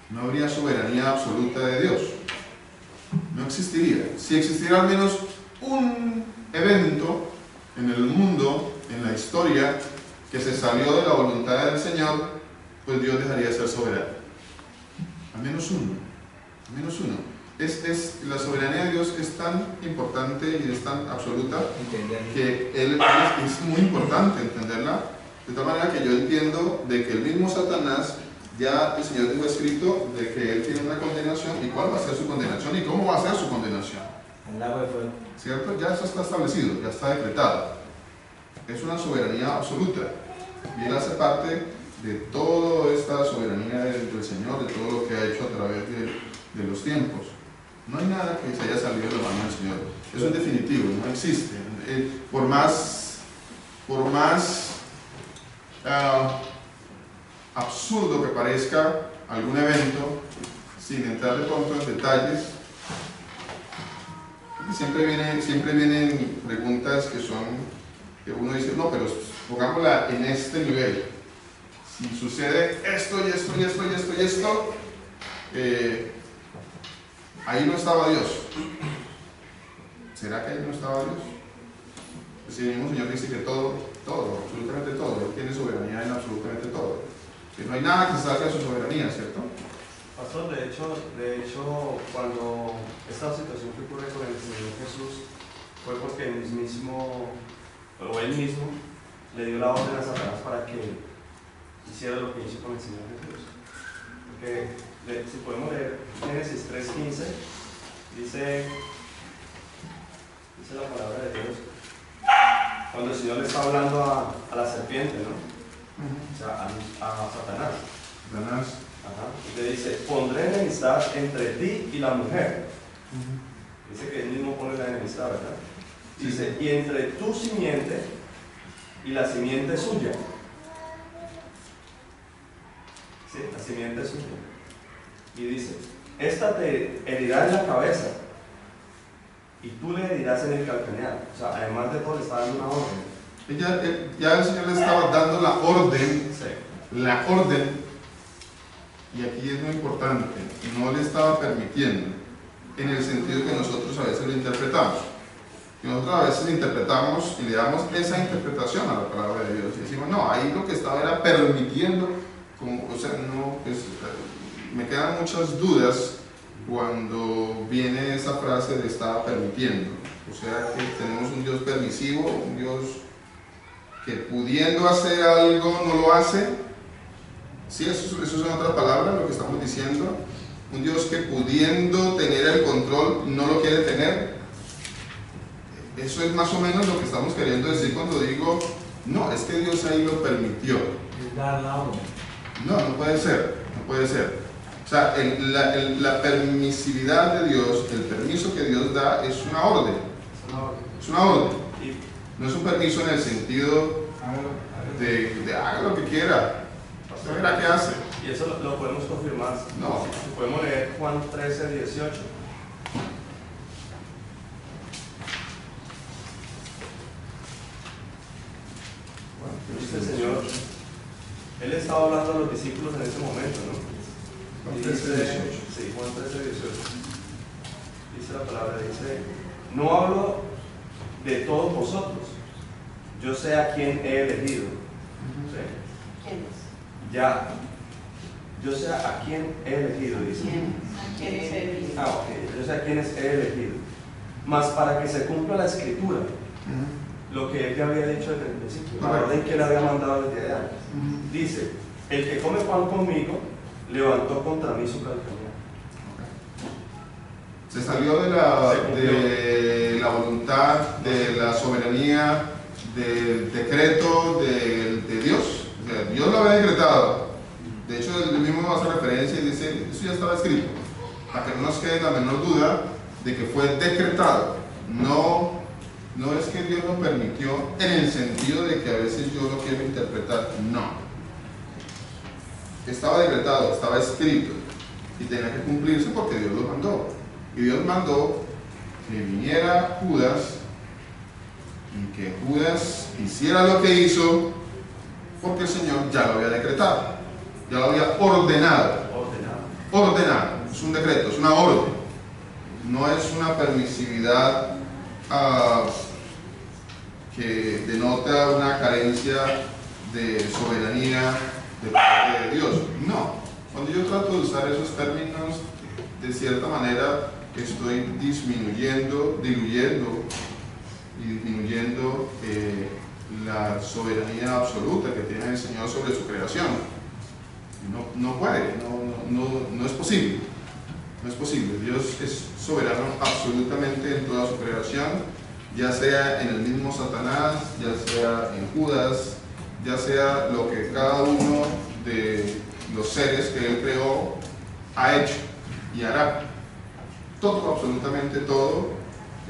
No habría soberanía absoluta de Dios. No existiría. Si existiera al menos un evento en el mundo, en la historia, que se salió de la voluntad del Señor, pues Dios dejaría de ser soberano. Al menos uno. Al menos uno. La soberanía de Dios es tan importante y es tan absoluta que es muy importante entenderla, de tal manera que yo entiendo de que el mismo Satanás, ya el Señor dejó escrito de que él tiene una condenación, y cuál va a ser su condenación y cómo va a ser su condenación. El lago de fuego. ¿Cierto? Ya eso está establecido, ya está decretado. Es una soberanía absoluta y él hace parte de toda esta soberanía del Señor, de todo lo que ha hecho a través de los tiempos. No hay nada que se haya salido de la mano del Señor. Eso es definitivo, no existe. Por más absurdo que parezca algún evento, sin entrar de pronto en detalles, siempre vienen preguntas que uno dice, no, pero pongámosla en este nivel. Si sucede esto y esto y esto y esto y esto, ahí no estaba Dios. ¿Será que ahí no estaba Dios? Pues el mismo Señor dice que todo, absolutamente todo, Él tiene soberanía en absolutamente todo. Que no hay nada que salga de su soberanía, ¿cierto? Pastor, de hecho, cuando esta situación que ocurre con el Señor Jesús fue porque él mismo le dio la orden a Satanás para que hiciera lo que hizo con el Señor Jesús. Porque si podemos leer Génesis 3:15, dice la palabra de Dios, cuando el Señor le está hablando a la serpiente, ¿no? O sea, a Satanás. Ajá. Y le dice, pondré enemistad entre ti y la mujer. Dice que él mismo pone la enemistad, ¿verdad? Dice, y entre tu simiente y la simiente suya. Sí, la simiente suya. Y dice, esta te herirá en la cabeza y tú le herirás en el calcanear. O sea, además de todo le está dando una orden. Ya el Señor le estaba dando la orden. Sí. La orden. Y aquí es muy importante, no le estaba permitiendo, en el sentido que nosotros a veces lo interpretamos. Y nosotros a veces interpretamos y le damos esa interpretación a la palabra de Dios. Y decimos, no, ahí lo que estaba era permitiendo, o sea, no, pues, me quedan muchas dudas cuando viene esa frase de estaba permitiendo. O sea, que tenemos un Dios permisivo, un Dios que pudiendo hacer algo no lo hace. Sí, eso es en otras palabras lo que estamos diciendo. Un Dios que pudiendo tener el control no lo quiere tener. Eso es más o menos lo que estamos queriendo decir cuando digo, no, es que Dios ahí lo permitió. No puede ser, no puede ser. O sea, la permisividad de Dios, el permiso que Dios da es una orden. Es una orden. No es un permiso en el sentido de haga lo que quiera. Verá qué hace. Y eso lo podemos confirmar. No. Si podemos leer Juan 13:18. Dice el Señor, Él estaba hablando a los discípulos en ese momento, ¿no? Juan 13:18. Sí, Juan 13:18. Dice la palabra, dice, no hablo de todos vosotros, yo sé a quién he elegido. ¿Sí? ¿Quién es? Ya, yo sé a quién he elegido, dice. ¿Quién es él? Ok, yo sé a quiénes he elegido. Mas para que se cumpla la escritura, lo que él ya había dicho desde el principio, la orden que él había mandado desde allá. Dice, el que come pan conmigo, levantó contra mí su calcañar. Se salió de la voluntad, de la soberanía, del decreto de Dios. O sea, Dios lo había decretado. De hecho, él mismo hace referencia y dice, eso ya estaba escrito. Para que no nos quede la menor duda de que fue decretado. No No es que Dios lo permitió en el sentido de que a veces yo lo quiero interpretar, no. Estaba decretado, estaba escrito y tenía que cumplirse porque Dios lo mandó. Y Dios mandó que viniera Judas y que Judas hiciera lo que hizo porque el Señor ya lo había decretado, ya lo había ordenado. Ordenado, es un decreto, es una orden, no es una permisividad que denota una carencia de soberanía de parte de Dios. No, cuando yo trato de usar esos términos, de cierta manera estoy diluyendo y disminuyendo la soberanía absoluta que tiene el Señor sobre su creación. No puede, no es posible. No es posible. Dios es soberano absolutamente en toda su creación, ya sea en el mismo Satanás, ya sea en Judas, ya sea lo que cada uno de los seres que Él creó ha hecho y hará. Todo, absolutamente todo,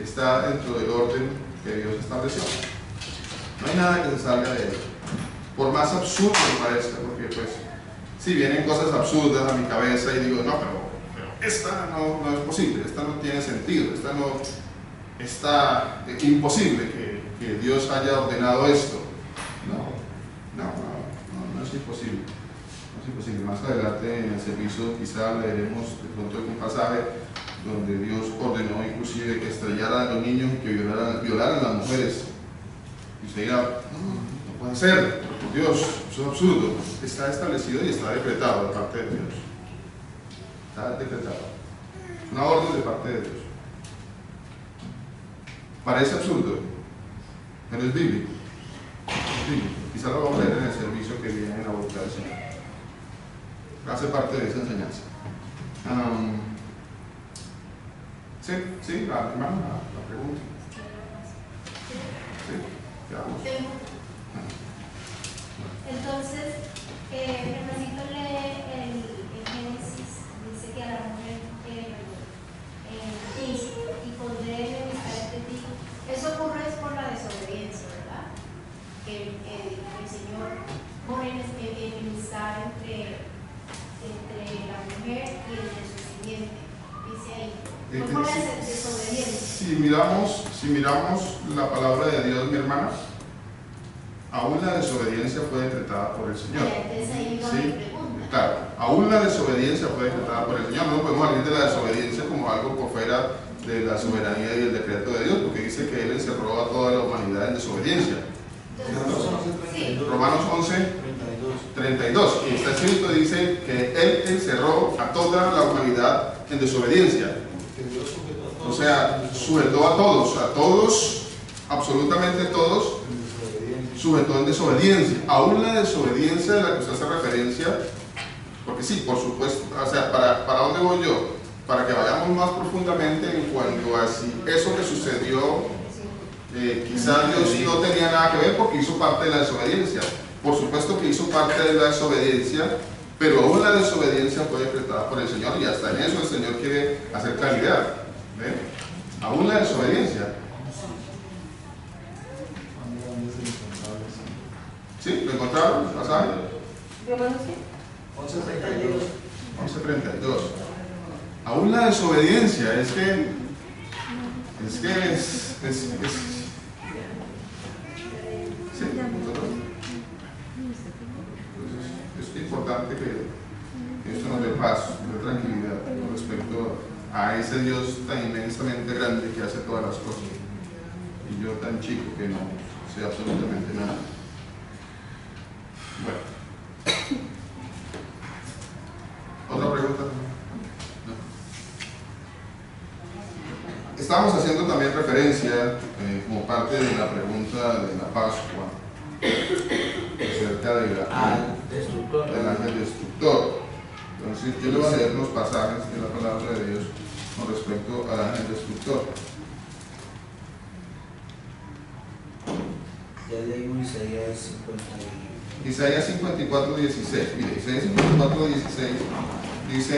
está dentro del orden que Dios estableció. No hay nada que se salga de él. Por más absurdo que parezca, porque pues si vienen cosas absurdas a mi cabeza y digo, no, pero esta no es posible, esta no tiene sentido, esta no está imposible que Dios haya ordenado esto. No es imposible. No es imposible. Más adelante en el servicio quizá leeremos de pronto algún pasaje donde Dios ordenó inclusive que estrellaran a los niños y que violaran a las mujeres. Y usted dirá, no puede ser, por Dios, eso es absurdo. Está establecido y está decretado de parte de Dios. Está decretado. Una orden de parte de Dios. Parece absurdo, pero es bíblico. Es bíblico. Quizá lo vamos a leer en el servicio que viene en la voluntad del Señor. Hace parte de esa enseñanza. Sí, la hermana, la pregunta. Sí, quedamos. Entonces, Fernandito lee el Génesis, dice que a la mujer y pondré enemistad entre ti. Eso ocurre es por la desobediencia, ¿verdad? Que el Señor pone enemistad entre la mujer y entre su simiente. Dice ahí. ¿Cómo es desobediencia? Si miramos la palabra de Dios, mi hermana, aún la desobediencia fue decretada por el Señor. ¿Sí? Claro, aún la desobediencia fue decretada por el Señor. No podemos hablar de la desobediencia como algo por fuera de la soberanía y el decreto de Dios, porque dice que Él encerró a toda la humanidad en desobediencia. Romanos 11, 32. Y está escrito, dice que Él encerró a toda la humanidad en desobediencia. O sea, sujetó a todos, absolutamente todos, sujetó en desobediencia. Aún la desobediencia de la que usted hace referencia, porque sí, por supuesto, o sea, ¿para dónde voy yo? Para que vayamos más profundamente en cuanto a si eso que sucedió, quizás Dios no tenía nada que ver porque hizo parte de la desobediencia. Por supuesto que hizo parte de la desobediencia, pero aún la desobediencia fue decretada por el Señor y hasta en eso el Señor quiere hacer claridad. ¿Ven? Aún la desobediencia. ¿Sí? ¿Lo encontraron? ¿Pasaje? 11:32. Aún la desobediencia, es importante que esto nos dé paz, nos dé tranquilidad con respecto a ese Dios tan inmensamente grande que hace todas las cosas y yo tan chico que no sé absolutamente nada. Bueno, ¿otra pregunta? No. Estamos haciendo también referencia como parte de la pregunta de la Pascua acerca del ángel destructor. Entonces yo le voy a leer los pasajes de la palabra de Dios con respecto al ángel destructor. Ya leímos Isaías 50. Isaías 54:16. Mire, Isaías 54:16 dice: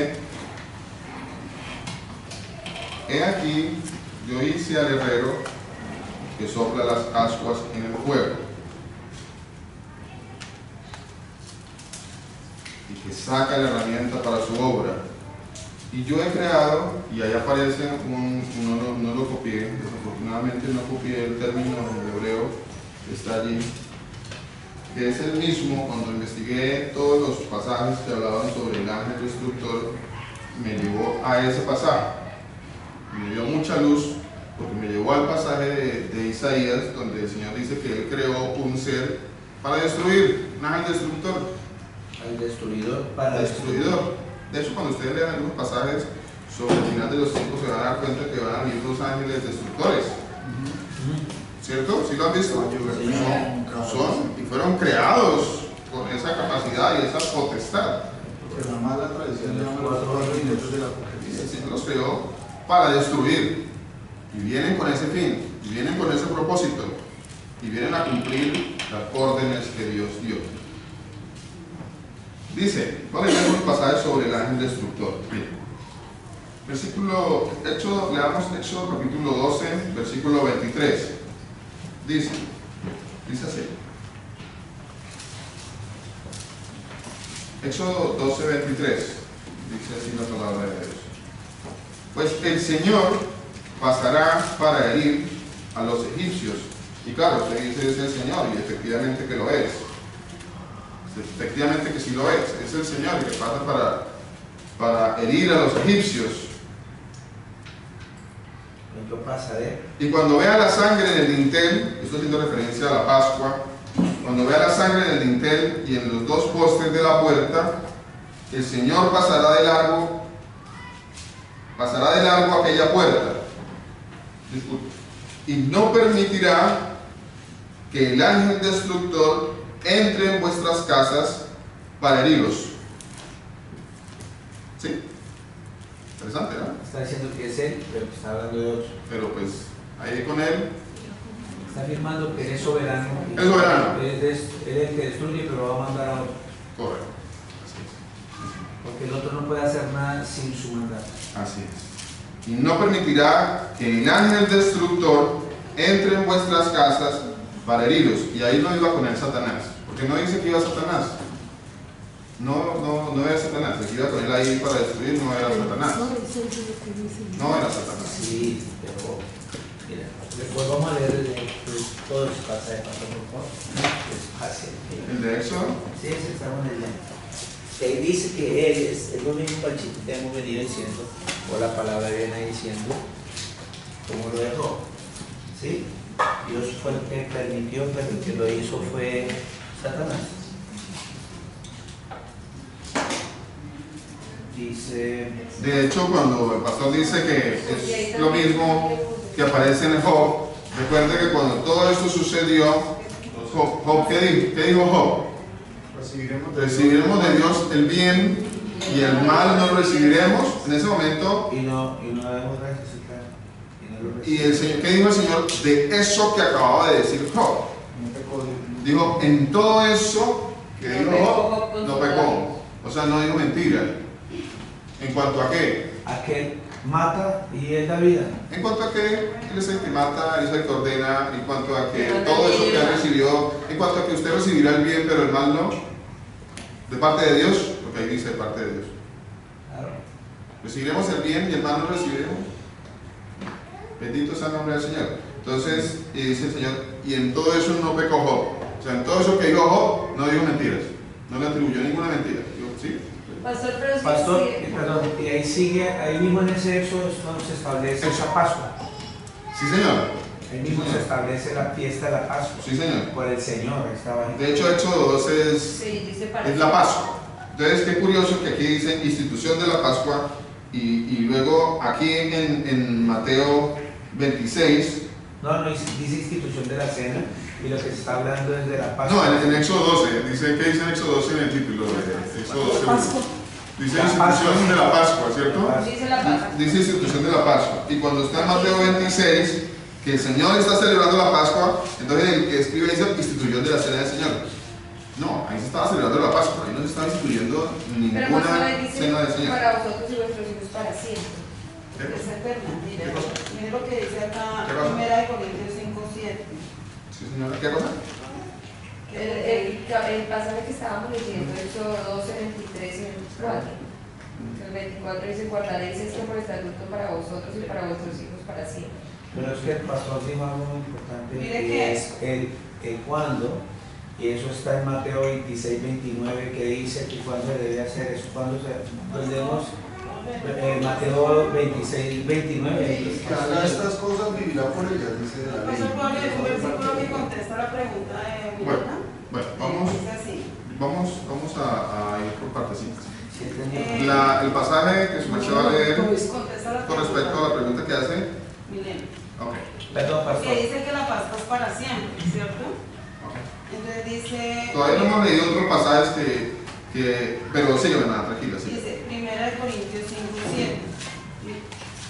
He aquí, yo hice al herrero que sopla las ascuas en el fuego y que saca la herramienta para su obra. Y yo he creado, y ahí aparece no lo copié, desafortunadamente no copié el término en hebreo que está allí, que es el mismo. Cuando investigué todos los pasajes que hablaban sobre el ángel destructor, me llevó a ese pasaje, me dio mucha luz, porque me llevó al pasaje de Isaías, donde el Señor dice que Él creó un ser para destruir, un ángel destructor. Al destruidor para Destruidor. De hecho, cuando ustedes lean algunos pasajes sobre el final de los tiempos, se van a dar cuenta que van a venir dos ángeles destructores. ¿Cierto? ¿Sí lo han visto? Son y fueron creados con esa capacidad y esa potestad. Porque la mala tradición llama los 4 minutos de la Apocalipsis. El Señor los creó para destruir. Y vienen con ese fin, y vienen con ese propósito, y vienen a cumplir las órdenes que Dios dio. Dice, vamos a leer un pasaje sobre el ángel destructor. Miren. Leamos Éxodo capítulo 12, versículo 23. Dice así. Éxodo 12, 23. Dice así la palabra de Dios. Pues el Señor pasará para herir a los egipcios. Y claro, usted dice es el Señor, y efectivamente que lo es. Efectivamente que sí lo es el Señor el que pasa para herir a los egipcios. Yo pasaré. Y cuando vea la sangre en el dintel, estoy haciendo referencia a la Pascua, cuando vea la sangre en el dintel y en los dos postes de la puerta, el Señor pasará de largo aquella puerta. Disculpe. Y no permitirá que el ángel destructor entre en vuestras casas para heriros. ¿Sí? Interesante, ¿no? Está diciendo que es él, pero que está hablando de otro. Pero pues ahí con él. Está afirmando que es soberano. Es soberano. Él es el que destruye, pero lo va a mandar a otro. Correcto. Así es. Porque el otro no puede hacer nada sin su mandato. Así es. Y no permitirá que el ángel destructor entre en vuestras casas para heriros. Y ahí no iba con él Satanás. Porque no dice que iba Satanás. No era Satanás. El que iba con él ahí para destruir no era Satanás. No era Satanás. Sí, pero mira, después vamos a leer todo ese pasaje, por favor. Es fácil. ¿El de Éxodo? Sí, ese estamos leyendo. Que dice que él es lo mismo que te hemos venido diciendo, o la palabra viene diciendo, como lo dejó. ¿Sí? Dios fue el que permitió, pero el que lo hizo fue Satanás. Dice. De hecho, cuando el pastor dice que es lo mismo que aparece en Job, recuerde que cuando todo esto sucedió, Job, ¿qué dijo Job? Recibiremos de Dios el bien y el mal no recibiremos. En ese momento. Y no debemos resucitar. Y el Señor, ¿qué dijo el Señor de eso que acababa de decir Job? Dijo, en todo eso que dijo Job, no pecó. O sea, no dijo mentira. ¿En cuanto a qué? A que mata y es la vida. En cuanto a que Él es el que mata, Él es el que ordena, en cuanto a que todo eso que Él recibió, en cuanto a que usted recibirá el bien pero el mal no, de parte de Dios, porque ahí dice de parte de Dios. Claro. Recibiremos el bien y el mal no recibiremos. Bendito sea el nombre del Señor. Entonces, y dice el Señor, y en todo eso no pecó Job. O sea, en todo eso que dijo Job, no dijo mentiras. No le atribuyó ninguna mentira. Digo, ¿sí? Pastor, pero sí, Pastor, sí. perdón, y ahí sigue, ahí mismo en ese Éxodo se establece esa Pascua. Sí, señor. Ahí mismo se establece la fiesta de la Pascua. Sí, señor. Por el Señor estaba ahí. De hecho, Éxodo 12 Sí, dice para es la Pascua. Entonces, qué curioso que aquí dice institución de la Pascua y luego aquí en Mateo 26. No, dice institución de la cena y lo que se está hablando es de la Pascua. No, en Éxodo 12. ¿Qué dice en Éxodo 12 en el título? De Éxodo 12. Dice institución de la Pascua, ¿cierto? Dice la Pascua. Dice institución de la Pascua. Y cuando está en Mateo 26, que el Señor está celebrando la Pascua, entonces el que escribe dice institución de la cena del Señor. No, ahí se estaba celebrando la Pascua, ahí no se estaba instituyendo Pero ninguna más tarde dice cena del Señor. para vosotros y vuestros hijos para siempre. Es eterna. ¿Qué cosa? Mire lo que dice acá, ¿Qué cosa? 1 Corintios 5:7. 7. Sí, señora, ¿qué cosa? El pasaje que estábamos leyendo, Éxodo 12, 23 y 24. El 24 dice: guardaréis esto por estatuto para vosotros y para vuestros hijos para siempre. Pero es que el pastor dijo algo muy importante, Mire que que es el cuándo, y eso está en Mateo 26, 29, que dice que cuándo se debe hacer eso, cuándo podemos, Mateo 26, 29. Que haga estas cosas vivirá por ellas, dice la ley. Pastor Pablo, es un versículo que contesta la pregunta de Milena. Bueno, Dice así. vamos a ir por partecitas. Sí, entendí. El pasaje que su merced va a leer Contesta la con respecto a la pregunta que hace. Milena. Ok. Perdón, Que pastor. dice que la Pascua es para siempre, ¿cierto? Ok. Entonces dice. Todavía no hemos leído otros pasajes pero sígueme, nada, tranquila, sí. Dice 1 Corintios 5, 7.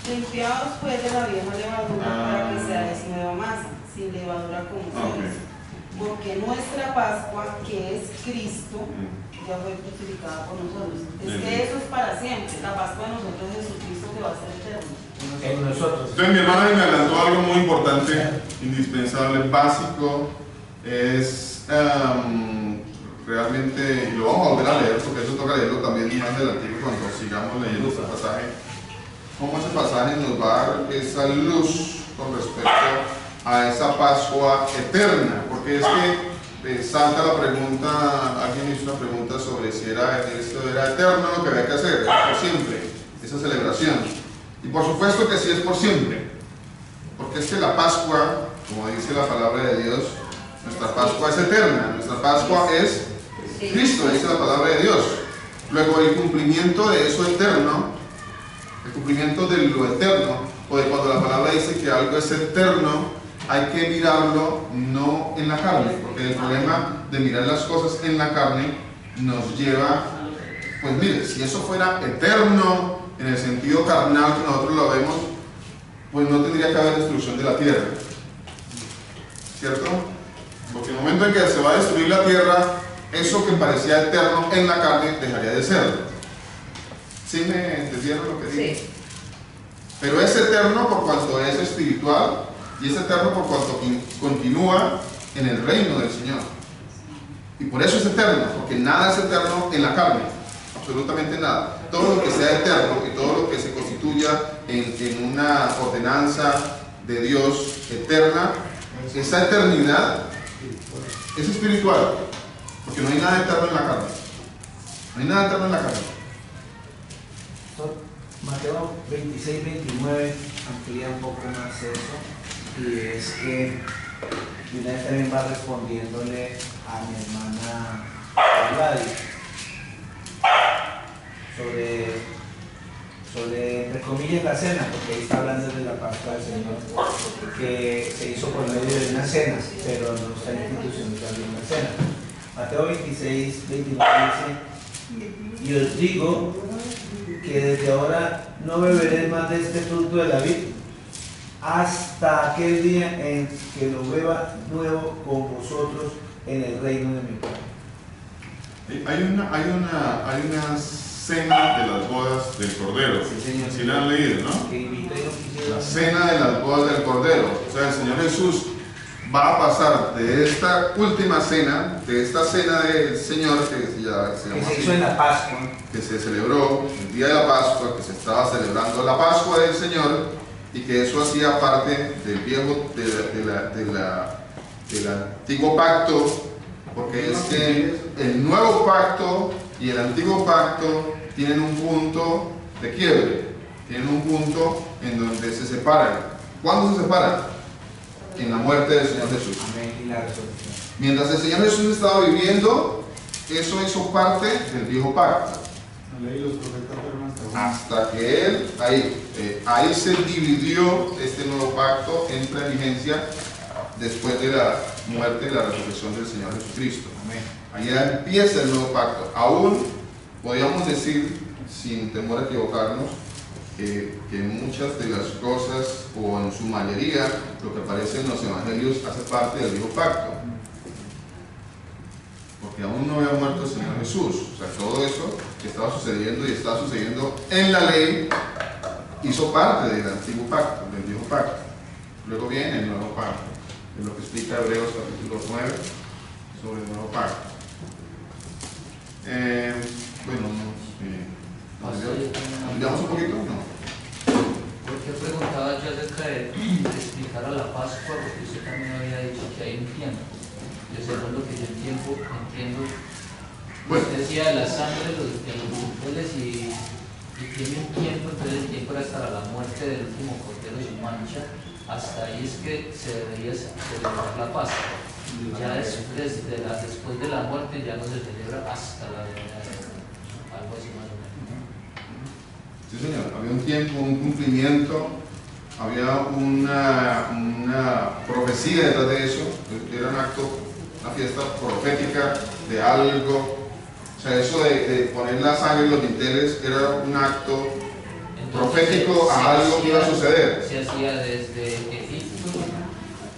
Limpiados pues de la vieja levadura para que seáis nueva masa, sin levadura como sois. Porque nuestra Pascua, que es Cristo, ya fue crucificada por nosotros. Es que eso es para siempre. La Pascua de nosotros es Jesucristo, que va a ser eterno. En nosotros. Entonces mi hermana me adelantó algo muy importante, indispensable, básico, es realmente, y lo vamos a volver a leer porque eso toca leerlo también más adelante cuando sigamos leyendo este pasaje, cómo ese pasaje nos va a dar esa luz con respecto a esa Pascua eterna, porque es que salta la pregunta, alguien hizo una pregunta sobre si esto era eterno lo que había que hacer, era por siempre, esa celebración. Y por supuesto que sí es por siempre, porque es que la Pascua, como dice la palabra de Dios, nuestra Pascua es eterna, nuestra Pascua es Cristo, dice la palabra de Dios. Luego el cumplimiento de eso eterno, el cumplimiento de lo eterno, o de cuando la palabra dice que algo es eterno, hay que mirarlo no en la carne, porque el problema de mirar las cosas en la carne nos lleva, pues mire, si eso fuera eterno, en el sentido carnal que nosotros lo vemos, pues no tendría que haber destrucción de la tierra, ¿cierto? Porque en el momento en que se va a destruir la tierra, eso que parecía eterno en la carne dejaría de serlo. ¿Sí me entendieron lo que digo? Sí. Pero es eterno por cuanto es espiritual y es eterno por cuanto continúa en el reino del Señor. Y por eso es eterno, porque nada es eterno en la carne, absolutamente nada. Todo lo que sea eterno y todo lo que se constituya en una ordenanza de Dios eterna, esa eternidad es espiritual, porque no hay nada eterno en la carne. No hay nada eterno en la carne. Mateo 26, 29 amplía un poco más eso, y es que una vez también va respondiéndole a mi hermana Gladys sobre, entre comillas, la cena, porque ahí está hablando de la Pascua del Señor, que se hizo por medio de una cena, pero no está institucionalizada en una cena. Mateo 26, 29 dice: y os digo que desde ahora no beberé más de este fruto de la vid hasta aquel día en que lo beba nuevo con vosotros en el reino de mi Padre. Hay una cena de las bodas del Cordero. Sí, señor. ¿Sí la han leído, no? Que invito y no quisiera. La cena de las bodas del Cordero. O sea, el Señor Jesús va a pasar de esta última cena, de esta cena del Señor que se llama Que se hizo en la Pascua, que se celebró el día de la Pascua, que se estaba celebrando la Pascua del Señor, y que eso hacía parte del viejo, del antiguo pacto, porque es que el nuevo pacto y el antiguo pacto tienen un punto de quiebre, tienen un punto en donde se separan. ¿Cuándo se separan? En la muerte del Señor Jesús. amén, y la resurrección. Mientras el Señor Jesús estaba viviendo, eso hizo parte del viejo pacto. La ley y los profetas fueron hasta Hasta que Él, ahí se dividió este nuevo pacto, entra en vigencia después de la muerte y la resurrección del Señor Jesucristo. Amén. Allá empieza el nuevo pacto. Aún podríamos decir, sin temor a equivocarnos, que muchas de las cosas, o en su mayoría, lo que aparece en los evangelios hace parte del viejo pacto. Porque aún no había muerto el Señor Jesús. O sea, todo eso que estaba sucediendo y está sucediendo en la ley hizo parte del antiguo pacto, del viejo pacto. Luego viene el nuevo pacto. en lo que explica Hebreos capítulo 9 sobre el nuevo pacto. Bueno, ¿nos un poquito? No. Porque preguntaba yo acerca de explicar a la Pascua, porque usted también había dicho que hay un tiempo. Yo según lo que yo entiendo, Bueno. usted decía de la sangre de los bueyes y tiene un tiempo, entonces el tiempo era hasta la muerte del último cordero sin mancha. Hasta ahí es que se debería celebrar la Pascua. Ya después de la muerte ya no se celebra hasta la venida de algo así más o menos. Sí, señor, había un tiempo, un cumplimiento, había una profecía detrás de eso, era un acto, una fiesta profética de algo. O sea, eso de poner la sangre en los dinteles era un acto profético a algo que iba a suceder. Se hacía desde Egipto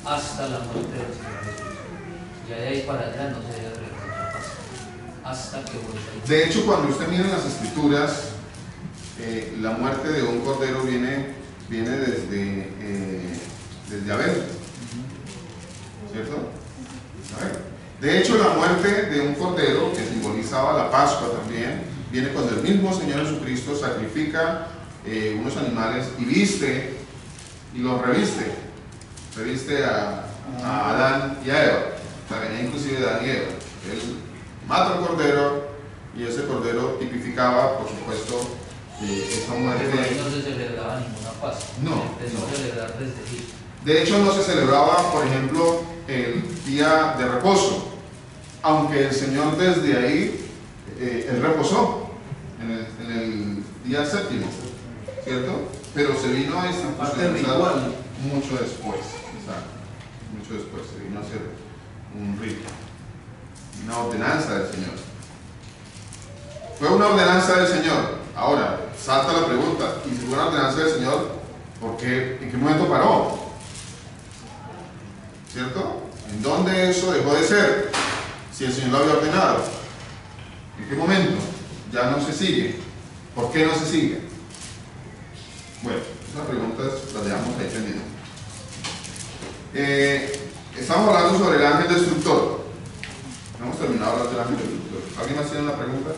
hasta la muerte del Señor Jesús. Ya de ahí para allá no se debe realizar hasta que vuelva. De hecho, cuando usted mira en las escrituras, la muerte de un cordero viene desde Abel, ¿cierto? Abel. De hecho, la muerte de un cordero, que simbolizaba la Pascua también, viene cuando el mismo Señor Jesucristo sacrifica unos animales y viste y los reviste a Adán y a Eva, o sea, venía inclusive de Adán y Eva. Él mata al cordero y ese cordero tipificaba, por supuesto, esa muerte. Pero ahí no se celebraba ninguna Pascua. No. Empezó a celebrar desde Egipto. De hecho, no se celebraba, por ejemplo, el día de reposo, aunque el Señor desde ahí, Él reposó en el día séptimo, ¿cierto? Pero se vino a institucionalizar mucho después, exacto, mucho después, se vino a hacer un rito, una ordenanza del Señor. Fue una ordenanza del Señor. Ahora, salta la pregunta, ¿y si fue una ordenanza del Señor, por qué, en qué momento paró? ¿Cierto? ¿En dónde eso dejó de ser? Si el Señor lo había ordenado. ¿En qué momento? Ya no se sigue. ¿Por qué no se sigue? Bueno, esas preguntas las dejamos ahí pendientes. Estamos hablando sobre el ángel destructor. No hemos terminado de hablar del ángel destructor. ¿Alguien más tiene una pregunta?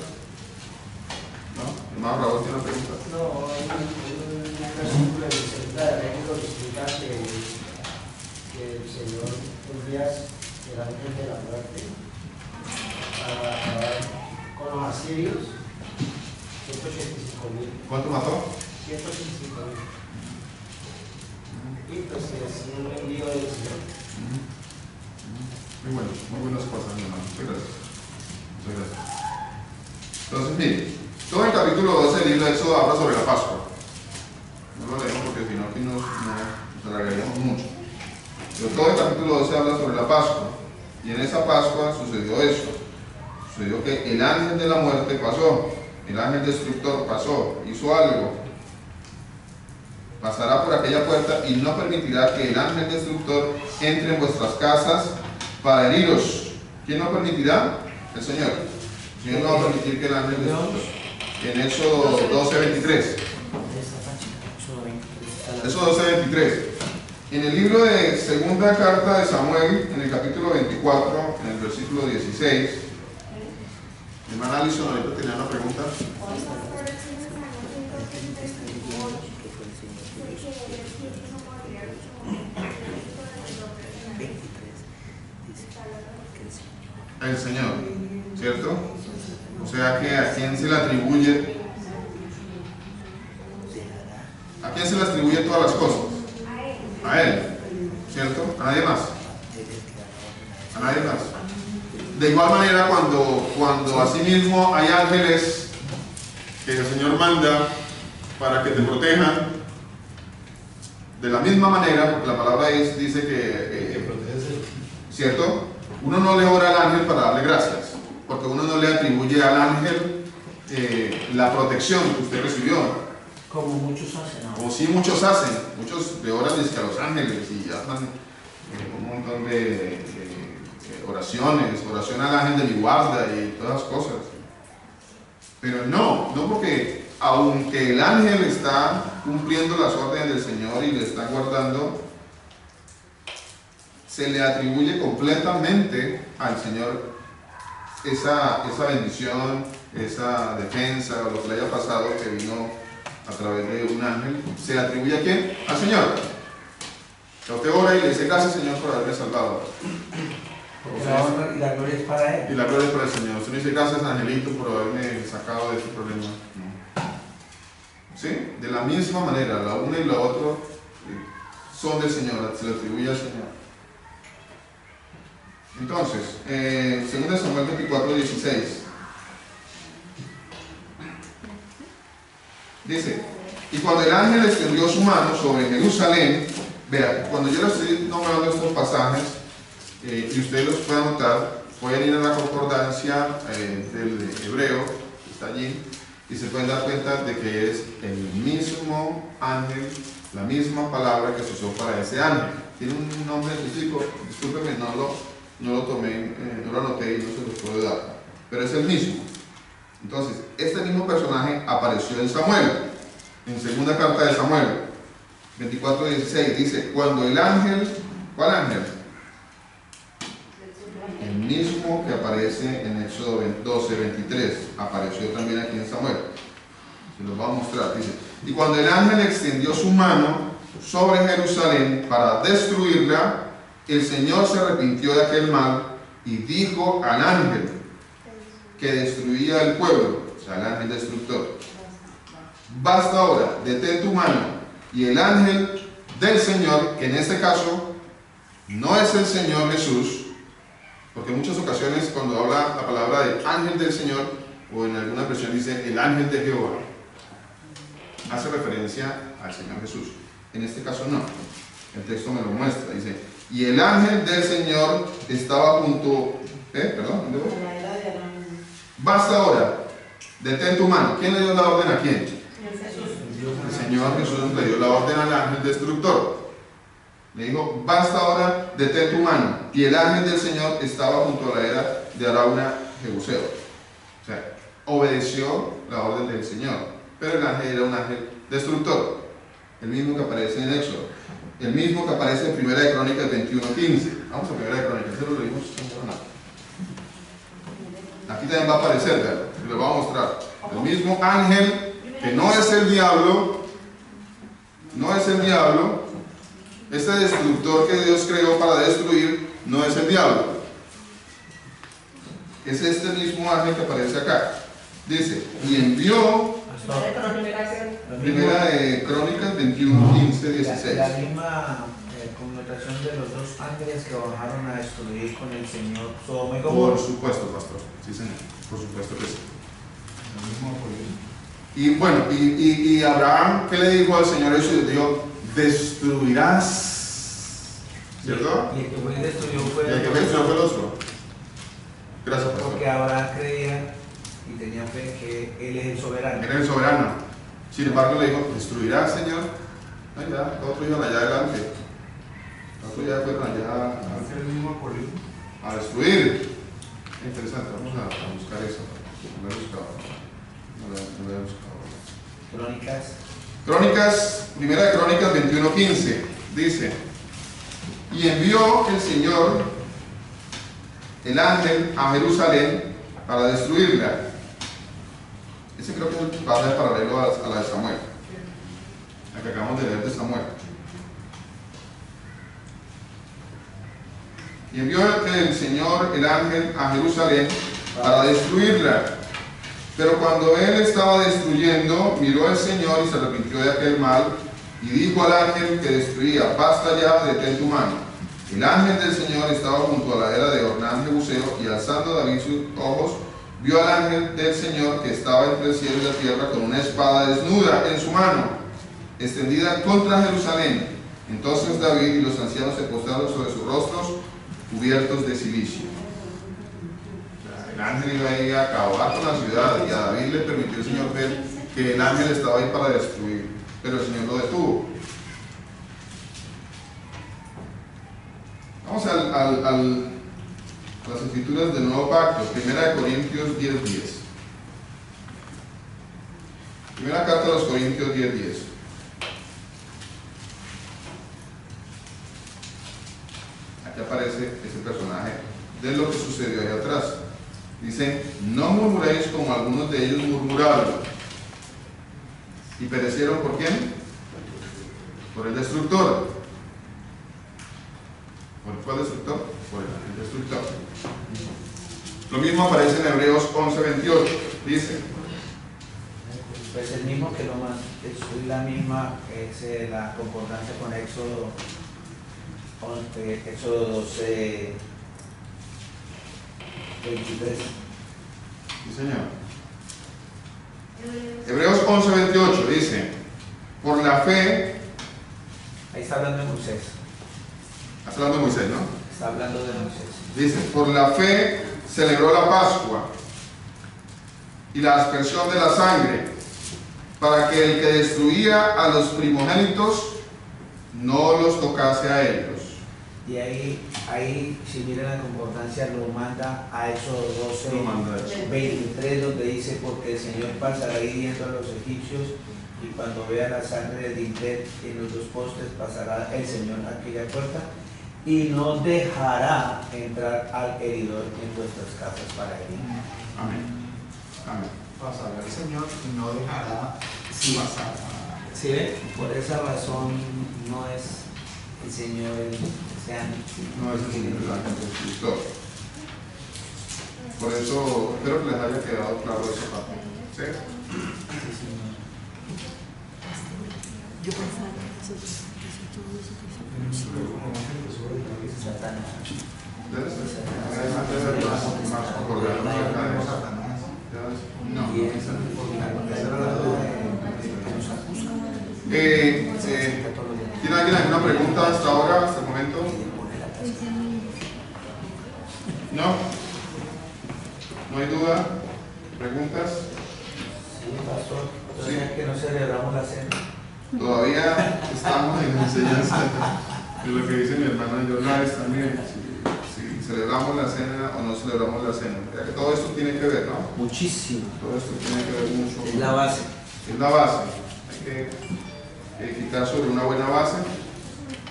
¿No? ¿Hermano Raúl tiene una pregunta? No, hay un versículo de Segunda de Reyes que explica que el Señor envía el ángel de la muerte para acabar con los asirios. 185.000. ¿Cuánto mató? 185.000. Y pues es un envío del Señor. Muy bueno, muy buenas cosas, mi hermano. Muchas gracias. Muchas gracias. Entonces, mire, todo el capítulo 12 del libro de Éxodo habla sobre la Pascua. No lo leemos porque si no, aquí nos alargaríamos mucho. Pero todo el capítulo 12 habla sobre la Pascua. Y en esa Pascua sucedió eso. Sucedió que el ángel de la muerte pasó. El ángel destructor pasó. Hizo algo. Pasará por aquella puerta y no permitirá que el ángel destructor entre en vuestras casas para heriros. ¿Quién no permitirá? El Señor. El Señor no va a permitir que el ángel destructor. En Éxodo 12:23. Éxodo 12:23. En el libro de segunda carta de Samuel, en el capítulo 24, en el versículo 16, hermana Alison, ahorita tenía una pregunta. El Señor, ¿cierto? O sea que ¿a quién se le atribuye? ¿A quién se le atribuye todas las cosas? A Él, ¿cierto? ¿A nadie más? ¿A nadie más? De igual manera, cuando asimismo hay ángeles que el Señor manda para que te protejan, de la misma manera, porque la palabra dice que ¿cierto? Uno no le ora al ángel para darle gracias, porque uno no le atribuye al ángel la protección que usted recibió. Como muchos hacen ahora. O sí, muchos hacen, muchos le oran a los ángeles y hacen un montón de oraciones, oración al ángel de mi guarda y todas las cosas. Pero no porque aunque el ángel está cumpliendo las órdenes del Señor y le está guardando, se le atribuye completamente al Señor esa bendición, esa defensa, o lo que le haya pasado que vino a través de un ángel. ¿Se le atribuye a quién? Al Señor. Usted ora y le dice: gracias, Señor, por haberme salvado. Porque la honra y la gloria es para Él. Y la gloria es para el Señor. Usted no dice: gracias, Angelito, por haberme sacado de este problema. No. ¿Sí? De la misma manera, la una y la otra son del Señor, se le atribuye al Señor. Entonces, 2 Samuel 24:16 dice: y cuando el ángel extendió su mano sobre Jerusalén, vea, cuando yo le estoy nombrando estos pasajes, y ustedes los pueden anotar, pueden ir a la concordancia del hebreo, que está allí, y se pueden dar cuenta de que es el mismo ángel, la misma palabra que se usó para ese ángel. Tiene un nombre específico, discúlpeme, no lo tomé, no lo anoté y no se los puedo dar, pero es el mismo. Entonces, este mismo personaje apareció en Samuel, en segunda carta de Samuel 24:16, dice: cuando el ángel, ¿cuál ángel? El mismo que aparece en Éxodo 12:23, apareció también aquí en Samuel. Se los voy a mostrar. Dice: y cuando el ángel extendió su mano sobre Jerusalén para destruirla, el Señor se arrepintió de aquel mal y dijo al ángel que destruía el pueblo, o sea, el ángel destructor: basta ahora, detén tu mano. Y el ángel del Señor, que en este caso no es el Señor Jesús, porque en muchas ocasiones cuando habla la palabra de ángel del Señor, o en alguna versión dice el ángel de Jehová, hace referencia al Señor Jesús. En este caso no, el texto me lo muestra, dice: y el ángel del Señor estaba junto, ¿dónde voy? Basta ahora, detén tu mano. ¿Quién le dio la orden a quién? El Señor Jesús le dio la orden al ángel destructor. Le dijo: basta ahora, detén tu mano. Y el ángel del Señor estaba junto a la era de Arauna Jebuseo. O sea, obedeció la orden del Señor. Pero el ángel era un ángel destructor, el mismo que aparece en Éxodo, el mismo que aparece en 1 Crónicas 21:15. Vamos a 1 Crónicas, eso lo leímos. Aquí también va a aparecer, ¿verdad? Y lo voy a mostrar. El mismo ángel, que no es el diablo, este destructor que Dios creó para destruir, no es el diablo. Es este mismo ángel que aparece acá. Dice: y envió, Primera de Crónicas 21:15-16. La misma connotación de los dos ángeles que bajaron a destruir con el Señor Sodoma y Gomorra. Por supuesto, pastor. Sí, señor. Por supuesto que sí. Y bueno, y Abraham, ¿qué le dijo al Señor Jesús? Dijo: destruirás. ¿Cierto? Y el que fue destruido fue el otro. Gracias, pastor. Porque Abraham creía y tenía fe que Él es el soberano. Era el soberano. Sin embargo, le dijo: destruirás, Señor. Allá, otros iban allá adelante. Otros ya fueron allá a destruir. Interesante, vamos a buscar eso. No lo he buscado. Crónicas, primera de Crónicas 21:15, dice: y envió el Señor el ángel a Jerusalén para destruirla. Ese creo que es el pasaje paralelo a la de Samuel, la que acabamos de leer de Samuel. Y envió el Señor el ángel a Jerusalén para destruirla. Pero cuando él estaba destruyendo, miró el Señor y se arrepintió de aquel mal, y dijo al ángel que destruía: basta ya, detén tu mano. El ángel del Señor estaba junto a la era de Ornán Jebuseo, y alzando David sus ojos, vio al ángel del Señor que estaba entre el cielo y la tierra con una espada desnuda en su mano, extendida contra Jerusalén. Entonces David y los ancianos se postraron sobre sus rostros, cubiertos de cilicio. El ángel iba a ir a acabar con la ciudad, y a David le permitió el Señor ver que el ángel estaba ahí para destruir, pero el Señor lo detuvo. Vamos a las escrituras del Nuevo Pacto, 1 Corintios 10:10. Primera carta a los Corintios 10:10. ya aparece ese personaje de lo que sucedió ahí atrás. Dice, no murmuréis como algunos de ellos murmuraron. ¿Y perecieron por quién? Por el destructor. ¿Por cuál destructor? Por el destructor. Lo mismo aparece en Hebreos 11:28. Dice, pues el mismo que lo más, es la misma, es la concordancia con Éxodo 12, 23. sí señor. Hebreos 11:28 dice, por la fe, Ahí está hablando de Moisés. está hablando de Moisés, ¿no? Está hablando de Moisés. Dice, por la fe celebró la Pascua y la aspersión de la sangre, para que el que destruía a los primogénitos no los tocase a ellos. Y ahí si miran la concordancia, lo manda a Éxodo 12, Lo manda a eso. 23, donde dice, porque el Señor pasará hiriendo a los egipcios, y cuando vea la sangre del dintel en los dos postes, pasará el Señor a aquella puerta, y no dejará entrar al heridor en vuestras casas para herir. Amén. Amén. Pasará el Señor y no dejará pasar. ¿Sí ve? Por esa razón no es el Señor el No es el Señor el ángel destructor. Por eso espero que les haya quedado claro esa parte. ¿Sí? Yo pensaba que eso todo eso que Satanás. No. ¿Tiene alguien alguna pregunta hasta ahora, hasta el momento? ¿No? ¿No hay duda? ¿Preguntas? Sí, pastor. Entonces, que no celebramos la cena. Todavía estamos en la enseñanza de lo que dice mi hermana Yolares también. Si celebramos la cena o no celebramos la cena. Ya que todo esto tiene que ver, ¿no? Muchísimo. Todo esto tiene que ver mucho. Es la base. Es la base. Hay que edificar sobre una buena base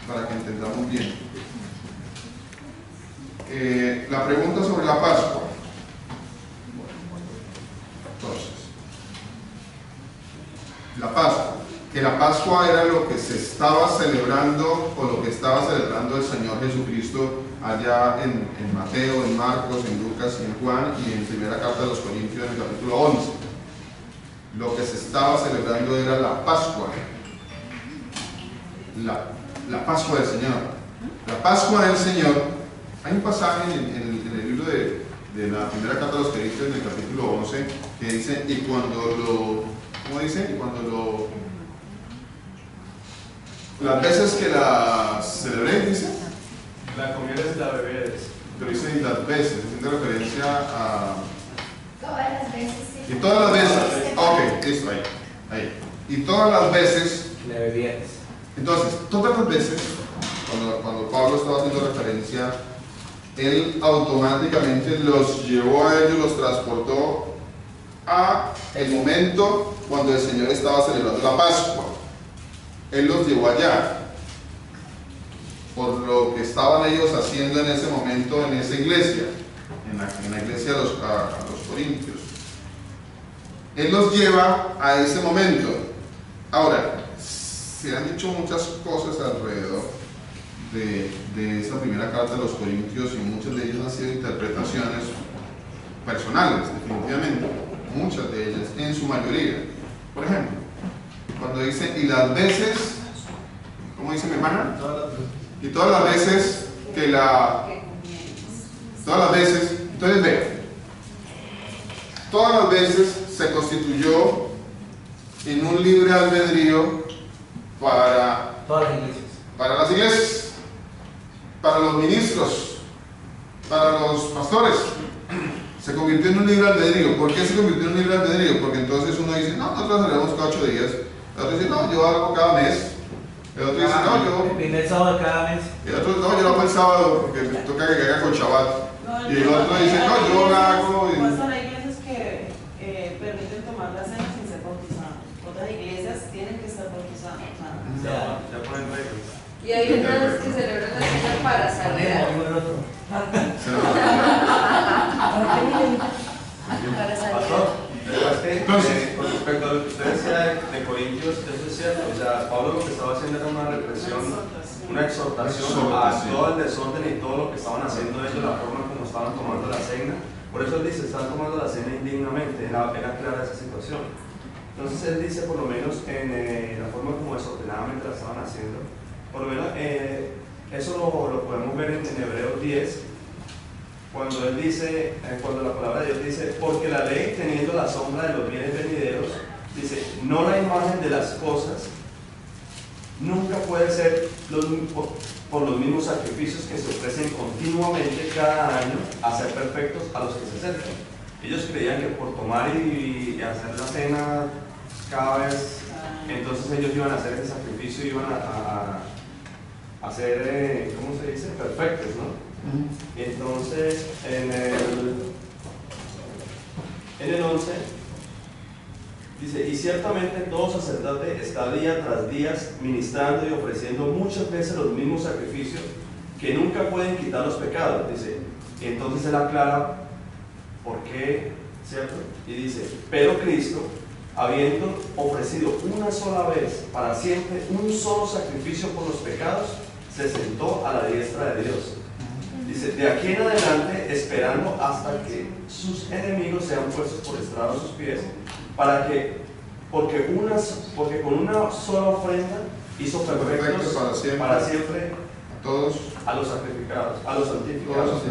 para que entendamos bien. La pregunta sobre la Pascua. Entonces, la Pascua. Que la Pascua era lo que se estaba celebrando o lo que estaba celebrando el Señor Jesucristo allá en Mateo, en Marcos, en Lucas y en Juan, y en primera carta de los Corintios en el capítulo 11. Lo que se estaba celebrando era la Pascua. La Pascua del Señor. La Pascua del Señor. Hay un pasaje en el libro de la primera carta de los Corintios en el capítulo 11 que dice, y cuando lo, ¿cómo dice? Y cuando lo, las veces que la celebréis, dice, La comieres y la bebieres. pero dice y las veces, haciendo referencia a, Todas las veces. y todas las veces, ok, listo, ahí, y todas las veces. Le bebieres. Entonces, todas las veces, cuando Pablo estaba haciendo referencia, él automáticamente los llevó a ellos, los transportó a el momento cuando el Señor estaba celebrando la Pascua. Él los llevó allá, por lo que estaban ellos haciendo en ese momento en esa iglesia, en la iglesia a los Corintios. Él los lleva a ese momento. Ahora, se han dicho muchas cosas alrededor de esa primera carta de los Corintios y muchas de ellas han sido interpretaciones personales, definitivamente. Muchas de ellas, en su mayoría. Por ejemplo, cuando dice, y las veces, ¿cómo dice mi hermana? Y todas las veces que todas las veces, entonces ve, todas las veces se constituyó en un libre albedrío para Todas las iglesias. para las iglesias, para los ministros, para los pastores. Se convirtió en un libre albedrío. ¿Por qué se convirtió en un libre albedrío? Porque entonces uno dice, no, nosotros celebramos cada 8 días. El otro dice, no, yo hago cada mes. El otro dice, no, yo. El primer sábado de cada mes. El otro, no, yo lo hago el sábado porque me toca que caiga con Shabbat. Y el otro dice, no, yo lo hago. Hay iglesias que permiten tomar la cena sin ser bautizados. Otras iglesias tienen que estar bautizados. Ya ponen reglas. Y hay unas que celebran la cena para salvar. Pastor, con respecto a lo que usted decía de Corintios, eso es cierto. O sea, Pablo lo que estaba haciendo era una represión, una exhortación a todo el desorden y todo lo que estaban haciendo ellos, la forma como estaban tomando la cena. Por eso él dice, están tomando la cena indignamente, era clara esa situación. Entonces él dice, por lo menos en la forma como desordenadamente la estaban haciendo, por lo menos eso lo podemos ver en Hebreos 10, cuando él dice, cuando la palabra de Dios dice, porque la ley, teniendo la sombra de los bienes venideros, dice, no la imagen de las cosas, nunca puede ser por los mismos sacrificios que se ofrecen continuamente cada año a ser perfectos a los que se acercan. Ellos creían que por tomar y hacer la cena cada vez, entonces ellos iban a hacer ese sacrificio y iban a ser, ¿cómo se dice? Perfectos, ¿no? Entonces, en el 11, dice, y ciertamente todo sacerdote está día tras día ministrando y ofreciendo muchas veces los mismos sacrificios que nunca pueden quitar los pecados, dice. Entonces él aclara por qué, ¿cierto? Y dice, pero Cristo, habiendo ofrecido una sola vez para siempre un solo sacrificio por los pecados, se sentó a la diestra de Dios. Dice, de aquí en adelante, esperando hasta que sus enemigos sean puestos por estrado a sus pies, porque con una sola ofrenda hizo perfectos para siempre a todos, a los sacrificados, a los santificados.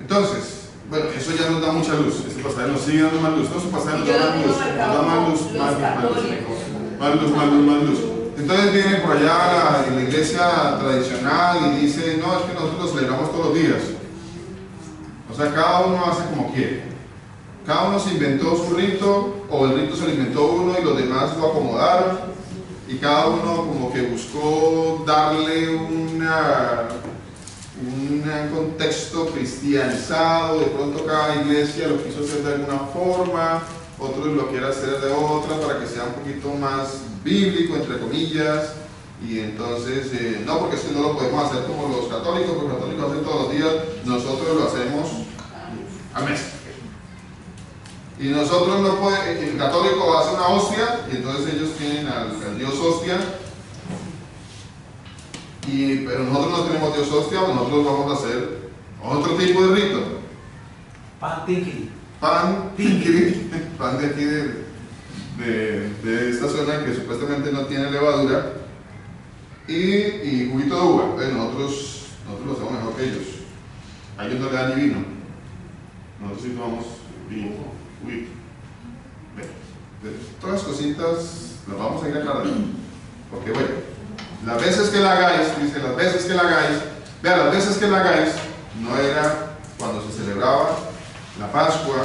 Entonces, bueno, eso ya nos da mucha luz. Este pasaje nos sigue dando más luz. No, su pasaje nos da más luz. Entonces viene por allá la iglesia tradicional y dice, no, es que nosotros lo celebramos todos los días. O sea, cada uno hace como quiere. Cada uno se inventó su rito, o el rito se lo inventó uno y los demás lo acomodaron. Y cada uno como que buscó darle un contexto cristianizado. De pronto cada iglesia lo quiso hacer de alguna forma, otros lo quieren hacer de otra para que sea un poquito más bíblico, entre comillas. Y entonces, no, porque si no lo podemos hacer como los católicos, porque los católicos hacen todos los días, nosotros lo hacemos al mes. Y nosotros no podemos, el católico hace una hostia, y entonces ellos tienen al dios hostia, pero nosotros no tenemos dios hostia, nosotros vamos a hacer otro tipo de rito. Pan tinkiri. Pan tinkiri, pan de aquí de esta zona que supuestamente no tiene levadura, y juguito de uva. Nosotros lo hacemos mejor que ellos. A ellos no le dan ni vino. Nosotros sí tomamos vino, juguito. Todas las cositas las vamos a ir aclarando. Porque bueno, las veces que la hagáis, dice, las veces que la hagáis, vean, las veces que la hagáis, no era cuando se celebraba la Pascua,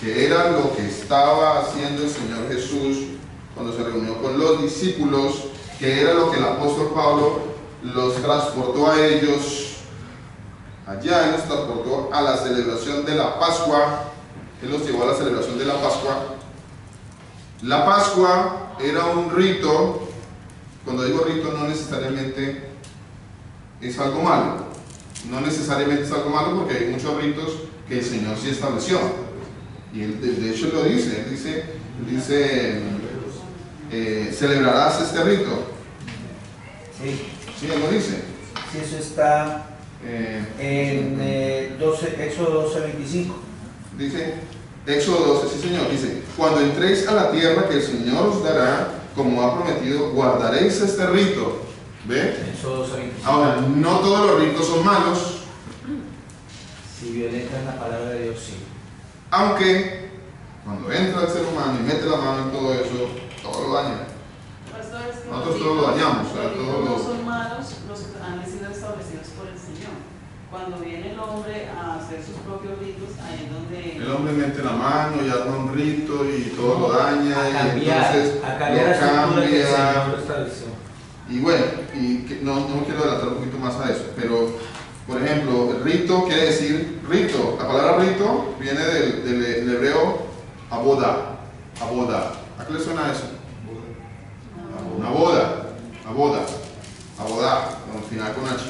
que era lo que estaba haciendo el Señor Jesús cuando se reunió con los discípulos, que era lo que el apóstol Pablo los transportó a ellos allá, él los transportó a la celebración de la Pascua, él los llevó a la celebración de la Pascua. La Pascua era un rito. Cuando digo rito, no necesariamente es algo malo. No necesariamente es algo malo, porque hay muchos ritos que el Señor sí estableció. Y él, de hecho, lo dice. Él dice celebrarás este rito. Sí. Sí, él lo dice. Sí, eso está en Éxodo 12:25. Dice, Éxodo 12, sí señor, dice, cuando entréis a la tierra que el Señor os dará, como ha prometido, guardaréis este rito. ¿Ve? Éxodo 12:25. Ahora, no todos los ritos son malos. Si violentan la palabra de Dios, sí. Aunque, cuando entra el ser humano y mete la mano en todo eso, todo lo daña. Nosotros todos lo dañamos. No son malos los que han sido establecidos por el Señor. Cuando viene el hombre a hacer sus propios ritos, ahí es donde... El hombre mete la mano y arma un rito y todo lo daña, y entonces a cambiar la estructura que el Señor estableció. Y bueno, no quiero adelantar un poquito más a eso, pero por ejemplo, el rito quiere decir rito. La palabra rito viene del hebreo aboda. ¿A qué le suena eso? Una boda, abodar, al final con H.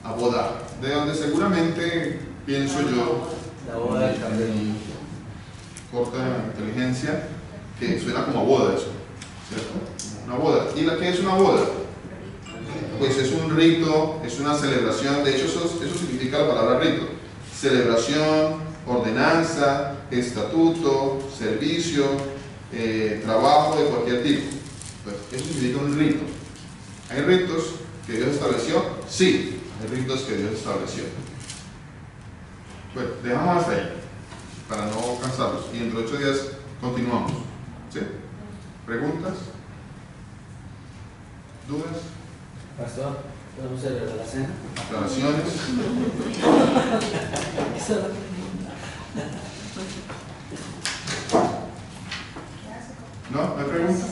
a boda, de donde seguramente, pienso yo, La boda del Cordero. corta inteligencia, que suena como a boda eso, ¿cierto? Una boda. ¿Y la qué es una boda? Pues es un rito, es una celebración, de hecho eso significa la palabra rito, celebración, ordenanza, estatuto, servicio, trabajo de cualquier tipo. Pues eso significa un rito. ¿Hay ritos que Dios estableció? Sí, hay ritos que Dios estableció. Pues dejamos hasta ahí, para no cansarlos, y dentro de 8 días continuamos. ¿Sí? ¿Preguntas? ¿Dudas? Pastor, ¿podemos celebrar la cena? ¿Aclaraciones? ¿No? ¿No hay preguntas?